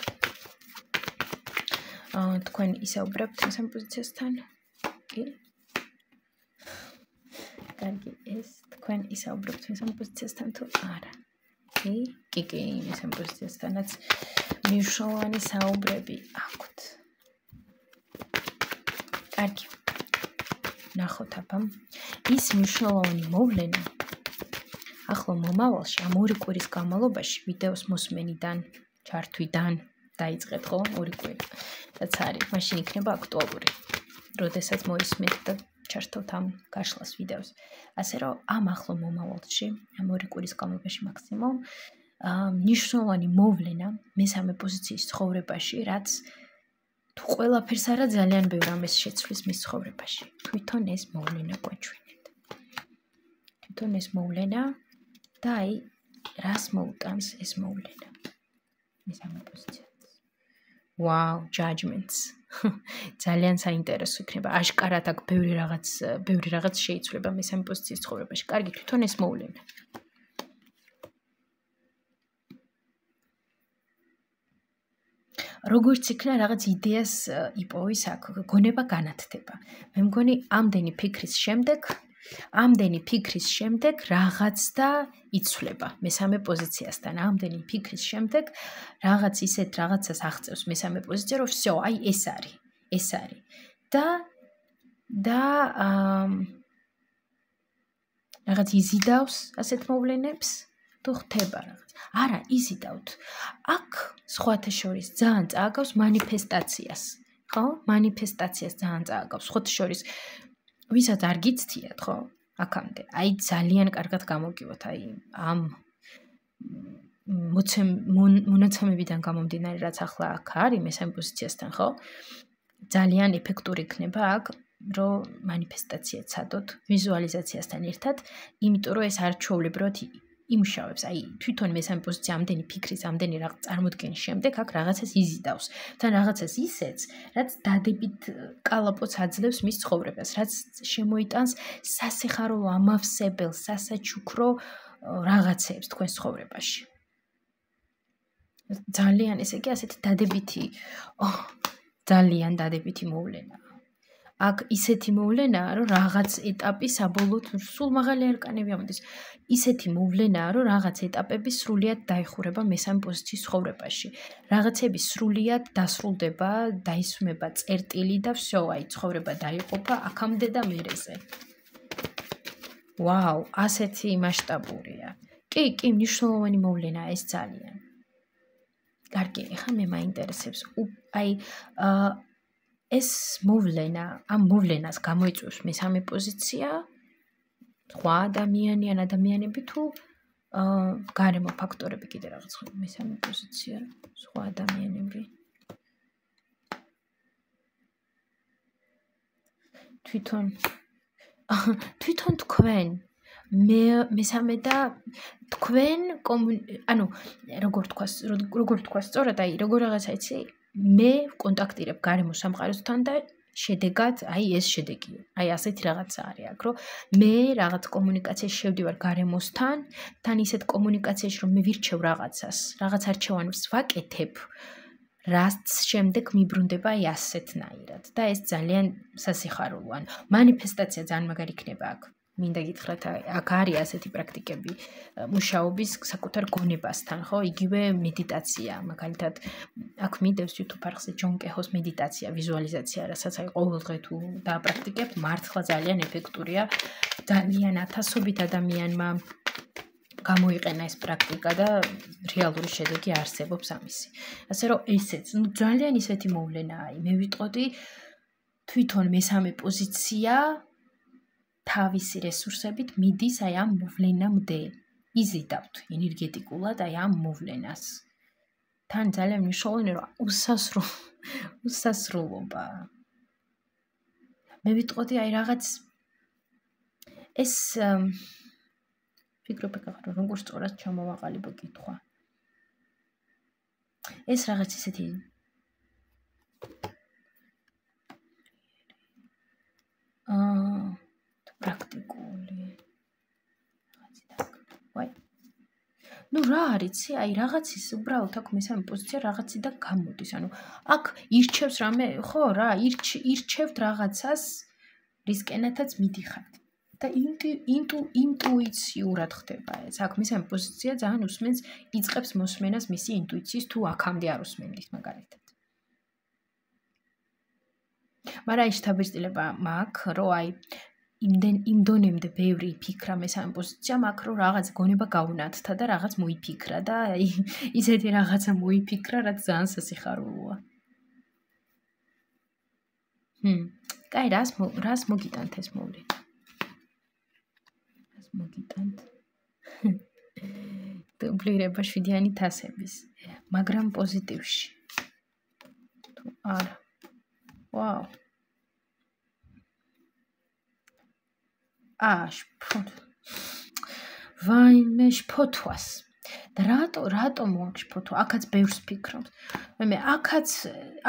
თქვენ ისაუბრებთ მესამე პოზიციასთან? კი. კარგი, ეს თქვენ ისაუბრებთ მესამე პოზიციასთან თუ არა? კი, მესამე პოზიციასთანაც მნიშვნელოვანი საუბრები აქვთ. კარგი. ნახოთ აბა. ის მნიშვნელოვანი მოვლენა ახლა მომავალში ამ ორი კვირის განმავლობაში ვიდეოს მოსმენიდან, ჩართვიდან დაიწყეთ, ხო? ორი კვირი. რაც არის, მაშინ იქნება აქტუალური. როდესაც მოისმენთ და ჩართოთ ამ გაშლას ვიდეოს. ასე რომ ამ ახლო მომავალში, ამ ორი კვირის განმავლობაში მაქსიმუმ მნიშვნელოვანი მოვლენა მესამე პოზიციის ცხოვრებაში, რაც თუ ყველაფერს არა ძალიან ბევრ ამას შეცვლის მის ცხოვრებაში. თვითონ ეს მოვლენა გვაჩვენებთ. თვითონ ეს მოვლენა და აი რას მოუტანს ეს მოვლენა მესამე პოზიციას. Wow, judgments. ძალიან საინტერესო იქნება. აშკარად აქ ბევრი რაღაც შეიცვლება მესამე პოზიციის ცხოვრებაში. კარგი, თვითონ ეს მოვლენა. როგორც იქნა რაღაც იდეას იპოვის აქ, გონება განათდება. მე მგონი ამდენი ფიქრის შემდეგ რაღაც და იცვლება მესამე პოზიციასთან. ამდენი ფიქრის შემდეგ რაღაც ისეთ რაღაცას აღწევს მესამე პოზიცია, რომ всё, აი ეს არის. და რაღაც იზიდავს ასეთ მოვლენებს, თუ ხდება რაღაც. არა, იზიდავთ. აქ სხვათა შორის ძალიან წააგავს манифестაციას. ხო? манифестაციას ძალიან წააგავს. სხვათა შორის ვისაც არ გიცდიათ, ხო? აქამდე. აი ძალიან კარგად გამოგივოთ, აი ამ მონაცემებიდან გამომდინარე, რაც ახლა აქ არის მესამე პოზიციასთან, ხო? ძალიან ეფექტური იქნება აქ, რომ манифестაცია ცადოთ ვიზუალიზაციასთან ერთად, იმიტომ რომ ეს არჩეულებრივად იმუშავებს. აი თვითონ მესამე პოზიცია ამდენი ფიქრის, ამდენი რაღაც წარმოდგენის შემდეგ აქ რაღაცას იზიდავს. თან რაღაცას ისეც, რაც დადებით კალაპოts აძლევს მის ცხოვრებას, რაც შემოიტანს სასიხარულო, ამავსებელ, სასაჩუქრო რაღაცებს თქვენ ცხოვრებაში. ძალიან, ესე იგი, ასეთი დადებითი, ძალიან დადებითი მოვლენა. აქ ისეთი მოვლენაა, რომ რაღაც ეტაპი საბოლოოდ სულ მაღალი არკანები ამოდის. ისეთი მოვლენაა, რომ რაღაც ეტაპები სრულიად დაიხურება მესამე პოზიციის ცხოვრებაში. რაღაცები სრულიად დასრულდება, დაისვმება წერტილი და всё, აი ცხოვრება დაიყოფა აქამდე და მერეზე. ვაუ, ასეთი მასშტაბურია. კი, მნიშვნელოვანი მოვლენაა ეს ძალიან. კარგი, ეხლა მე მაინტერესებს, აი ეს მოვლენა, ამ მოვლენას გამოიწვევს მესამე პოზიცია, სხვა ადამიანი ან ადამიანები თუ გარემო ფაქტორები კიდე რაღაც მესამე პოზიცია, სხვა ადამიანები. თვითონ თქვენ მესამე და თქვენ ანუ როგორ თქვა სწორად, აი როგორ რაღაცა იცი, მე კონტაქტირებ გარემო სამყაროსთან და შედეგად, აი ეს შედეგია. აი ასეთი რაღაცა არის აქ, რომ მე რაღაც კომუნიკაციაში შევდივარ გარემოსთან, თან ისეთ კომუნიკაციაში, რომ მე ვირჩევ რაღაცას, რაღაც არჩევანს ვაკეთებ, რაც შემდეგ მიბრუნდება აი ასეთნაირად და ეს ძალიან სასიხარულოა. манифестაცია ძალიან მაგარი იქნება აქ. მინდა გითხრათ, აქ არის ასეთი პრაქტიკები მუშაობის საკუთარ გონებასთან, ხო? იგივე მედიტაცია, მაგალითად, აქ მიდევს YouTube არხზე ჯონ კეჰოს მედიტაცია, ვიზუალიზაცია, რასაც აი ყოველდღე თუ დააპრაქტიკებთ, მართლა ძალიან ეფექტურია. ძალიან ათასობით ადამიანმა გამოიყენა ეს პრაქტიკა და რეალური შედეგი არსებობს ამისი. ასე რომ ესეც, ძალიან ისეთი მოვლენაა, მე ვიტყოდი თვითონ მესამე პოზიცია თავისი რესურსებით მიდის აი ამ მოვლენამდე. იზიდავთ ენერგეტიკულად აი ამ მოვლენას. თან ძალიან მნიშვნელოვანია, რომ უსასრულობა. მე ვიტყოდი აი რაღაც ეს ფიქრობ როგორ სწორად ჩამოვაყალიბო კითხვა. ეს რაღაც ისეთი პრაქტიკული ვაი. ნუ რა არის, აი რაღაცის უბრალოდ აქ მესამე პოზიცია რაღაციდან გამოდის. ანუ აქ ირჩევს რამე, ხო რა, ირჩევთ რაღაცას, რისკენათაც მიდიხართ. და ინტუიციურად ხდება ეს. აქ მესამე პოზიცია ძალიან უსმენს, იწყებს მოსმენას მისი ინტუიციის თუ აქამდე არ უსმენდით მაგალითად. მაგრამ ის შთაბეჭდილება მაქვს, რომ აი იმ დონემდე ბევრი ფიქრა მესამე პოზიცია მაქვს, რომ რაღაც გონება გაუნათთა და რაღაც მოიფიქრა და აი ისეთი რაღაცა მოიფიქრა, რაც ძალიან სასიხარულოა. კაი, რას მოგიტანთ ეს მოვლენა? რას მოგიტანთ? დუბლირება 7-იანი თასების, მაგრამ პოზიტივში. თუ არა. ვაუ. ვაიმე შფოთვას. და რატომ მოაქვს შფოთვა? აქაც ბევრს ფიქრობთ. მე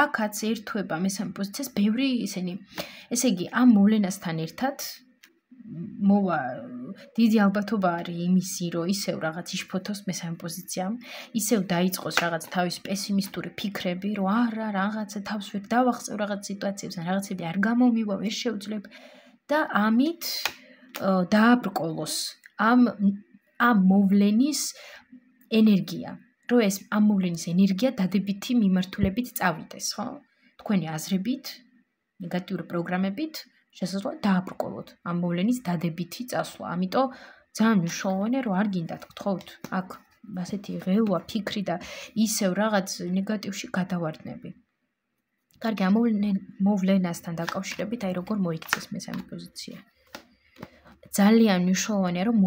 აქაც ერთვება მესამე პოზიციას ბევრი ისენი. ესე იგი, ამ მოვლენასთან ერთად მოვა დიდი ალბათობა არის იმისი, რომ ისევ რაღაც იშფოთოს მესამე პოზიციამ, ისევ დაიწყოს რაღაც თავის პესიმისტური ფიქრები, რომ არა, რაღაცა თავს ვერ დავახსევ რაღაც სიტუაციებს, რაღაცები არ გამომივა, ვერ შევძლებ და ამით დააბრკოლოს ამ მოვლენის ენერგია, რომ ეს ამ მოვლენის ენერგია დადებითი მიმართულებით წავიდეს, ხო? თქვენი აზრებით, ნეგატიური პროგრამებით შესაძლოა დააბრკოლოთ ამ მოვლენის დადებითი წასვლა. ამიტომ ძალიან მნიშვნელოვანია რომ არ გინდათ გთხოვთ აქ ასეთი ღელვა ფიქრი და ისევ რაღაც ნეგატივში გადავარდნები. კარგი, ამ მოვლენასთან დაკავშირებით აი როგორ მოიქცეს მესამე პოზიცია. ძალიან მნიშვნელოვანია რომ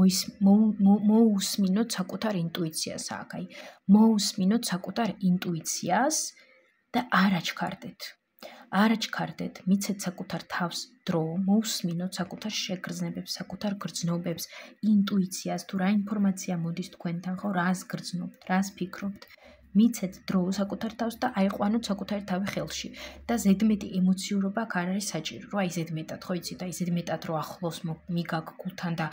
მოусმინოთ საკუთარ ინტუიციას აქ, აი მოусმინოთ საკუთარ ინტუიციას და არ აჩქარდეთ. არ აჩქარდეთ, მიცეთ საკუთარ თავს დრო, მოусმინოთ საკუთარ შეგრძნებებს, საკუთარ გრძნობებს, ინტუიციას, თუ რა ინფორმაცია მოდის თქვენთან, ხო, რას გრძნობთ, რას ფიქრობთ. მიცეთ დრო საკუთარ თავს და აიყვანოთ საკუთარი თავი ხელში და ზედმეტი ემოციურობა აქ არ არის საჭირო. რომ აი ზედმეტად, ხო იცით, აი ზედმეტად რო ახლოს მიგაგ გულთან და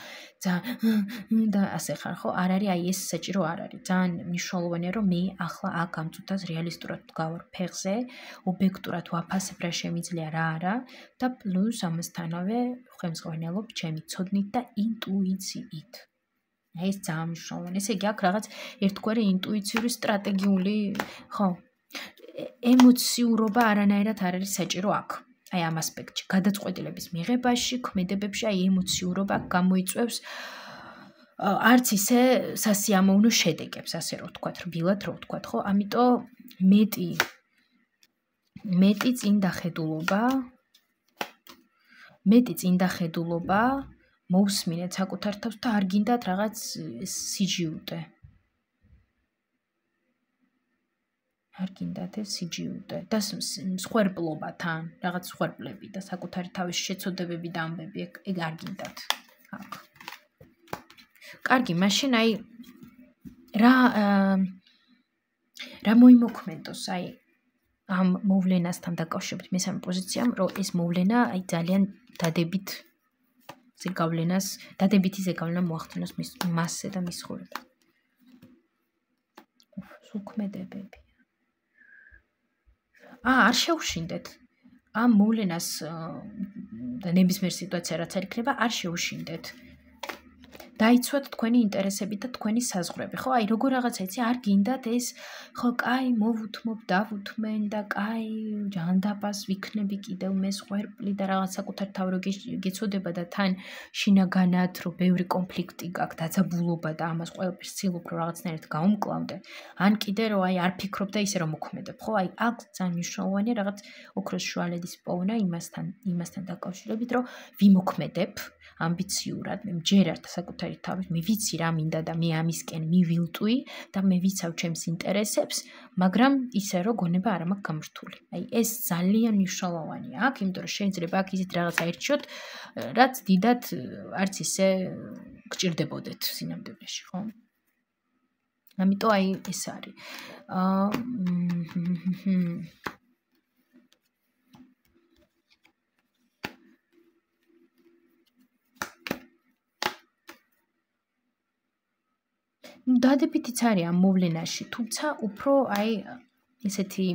და ასე ხარ, ხო? არ არის აი ეს საჭირო არ არის. ძალიან მნიშვნელოვანია რომ მე ახლა აქ ამ წუთას რეალისტურად ვდგავარ ფეხზე, ობიექტურად ვაფასებ რა შემიძლია, რა არა და პლუს ამასთანავე ხემსღვენელობ ჩემი ცოდნით და ინტუიციით. ეს ძალიან მნიშვნელოვანია. ესე იგი აქ რაღაც ერთგვარი ინტუიციური სტრატეგიული, ხო, ემოციურობა არანაირად არ არის საჭირო აქ. აი ამ ასპექტში, გადაწყვეტილების მიღებაში, ქმედებებში აი ემოციურობა გამოიწვევს არც ისე სასიამოვნო შედეგებს, ასე რომ ვთქვათ, რბილად რო ვთქვათ, ხო? ამიტომ მეტი წინდახედულობა მოусმინეთ საკუთარ თავს და არ გინდათ რაღაც სიჯიუტე. არ გინდათ ეს სიჯიუტე და სხვერპლობა თან, რაღაც სხვერპლები და საკუთარი თავის შეცოდებები და ამბები, ეგ არ გინდათ. აქ. კარგი, მაშინ აი რა მოიმოქმედოს აი ამ მოვლენასთან დაკავშირებით მესამე პოზიციამ, რომ ეს მოვლენა აი ძალიან დადებითი ზეგავლენა მოახდინოს მასზე და მის ცხოვრებაზე. სულქმედებები. არ შეუშინდეთ. ამ მოვლენას და ნებისმიერ სიტუაცია რაც არ იქნება, არ შეუშინდეთ. დაიცვათ თქვენი ინტერესები და თქვენი საზღვრები, ხო? აი როგორ რაღაცა იცი, არ გინდათ ეს, ხო, კაი, მოვუთმობ, დავუთმენ და კაი, ჯანდაბას ვიქნები კიდევ მე სყვერპლი და რაღაც საკუთარ თავ რო გეცოდება და თან შინაგანად რო ბევრი კონფლიქტი გაქვს, დაძაბულობა და ამას ყველაფერს ცდილობ რომ რაღაცნაირად გაუმკლავდე. ან კიდე რომ აი არ ფიქრობ და ისე რომ მოქმედებ, ხო? აი აქ ძალიან მნიშვნელოვანია რაღაც ოქროს შუალედის პოვნა იმასთან დაკავშირებით, რომ ვიმოქმედებ ამბიციურად, მე მჯერარ საკუთარი თავის, მე ვიცი რა მინდა და მე ამისკენ მივილტვი და მე ვიცავ ჩემს ინტერესებს, მაგრამ ისე რომ გონება არ მაქვს გამრთული. აი ეს ძალიან მნიშვნელოვანია აქ, იმიტომ რომ შეიძლება აქ ისეთ რაღაცა ერჩიოთ, რაც დიდად არც ისე გჭირდებოდეთ სინამდვილეში, ხო? ამიტომ აი ეს არის. დადებითიც არის ამ მოვლენაში, თუმცა უფრო აი ესეთი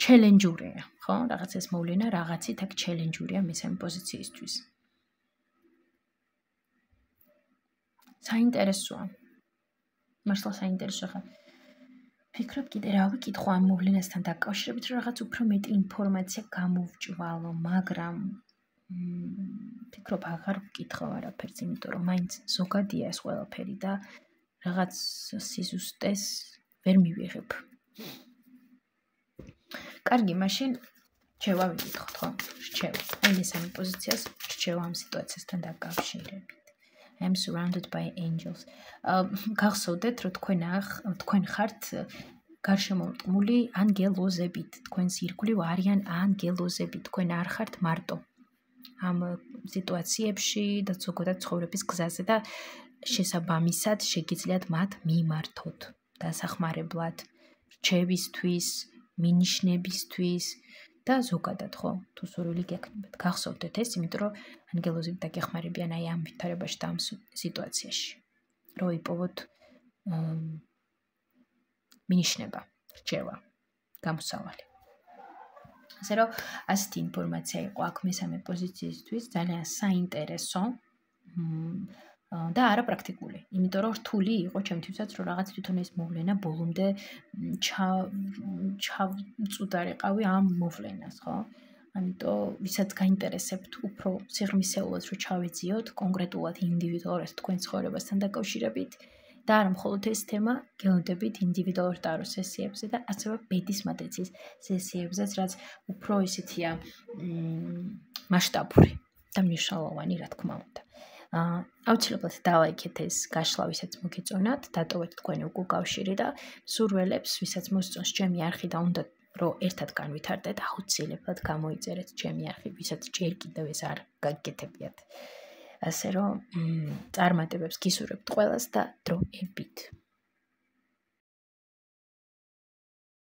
ჩელენჯურია, ხო? რაღაც ეს მოვლენა რაღაცით აქ ჩელენჯურია მესამე პოზიციისთვის. საინტერესოა. მართლა საინტერესოა ხა. ფიქრობ კიდე რა ვიკითხო ამ მოვლენასთან დაკავშირებით, რომ რაღაც უფრო მეტი ინფორმაცია გამოვჭვალო, მაგრამ ფიქრობ აღარ ვკითხავ არაფერს, იმიტომ რომ მაინც ზოგადია ეს ყველაფერი და რაღაც სიზუსტეს ვერ მივიღებ. კარგი, მაშინ რჩევა ვიკითხოთ, ხო? რჩევა. აი მესამე პოზიციას რჩევა ამ სიტუაციასთან დაკავშირებით. I am surrounded by angels. გახსოვდეთ, რომ თქვენ ხართ გარშემორტყმული ანგელოზებით, თქვენს ირგვლივ არიან ანგელოზები, თქვენ არ ხართ მარტო. ამ სიტუაციებში და ზოგადად ცხოვრების გზაზე და შესაბამისად შეგიძლიათ მათ მიმართოთ დასახმარებლად, რჩევისთვის, მინიშნებისთვის და ზოგადად, ხო, თუ სურვილი გექნებათ. გახსოვდეთ ეს, იმიტომ რომ ანგელოზები დაგეხმარებიან აი ამ ვითარებაში და ამ სიტუაციაში. რომ იპოვოთ მინიშნება, რჩევა, გამოსავალი. ასე რომ ასეთი ინფორმაცია იყო აქ მესამე პოზიციისთვის, ძალიან საინტერესო და არა პრაქტიკული. იმიტომ რომ რთული იყო ჩემთვისაც, რომ რაღაც თვითონ ეს მოვლენა ბოლომდე ჩავწუდარიყავი ამ მოვლენას, ხო? ამიტომ ვისაც გაინტერესებთ უფრო სიღრმისეულად რომ ჩავიძიოთ კონკრეტულად ინდივიდუალურად თქვენ ცხოვრებასთან დაკავშირებით და არა მხოლოდ ეს თემა, გელოდებით ინდივიდუალურ ტარო სესიებზე და ასევე ბედის მატრიცის სესიებზეც, რაც უფრო ისეთია მასშტაბური და მნიშვნელოვანი, რა თქმა უნდა. აუცილებლად დალაიქეთ ეს გაშლა, ვისაც მოგეწონათ, დატოვეთ თქვენი უკავშირი და სურველებს, ვისაც მოსწონს ჩემი არხი და უნდა რომ ერთად განვითარდეთ, აუცილებლად გამოიწერეთ ჩემი არხი, ვისაც ჯერ კიდევ ეს არ გაგიკეთებიათ. ასე რომ წარმატებებს გისურვებთ ყველას და დროებით.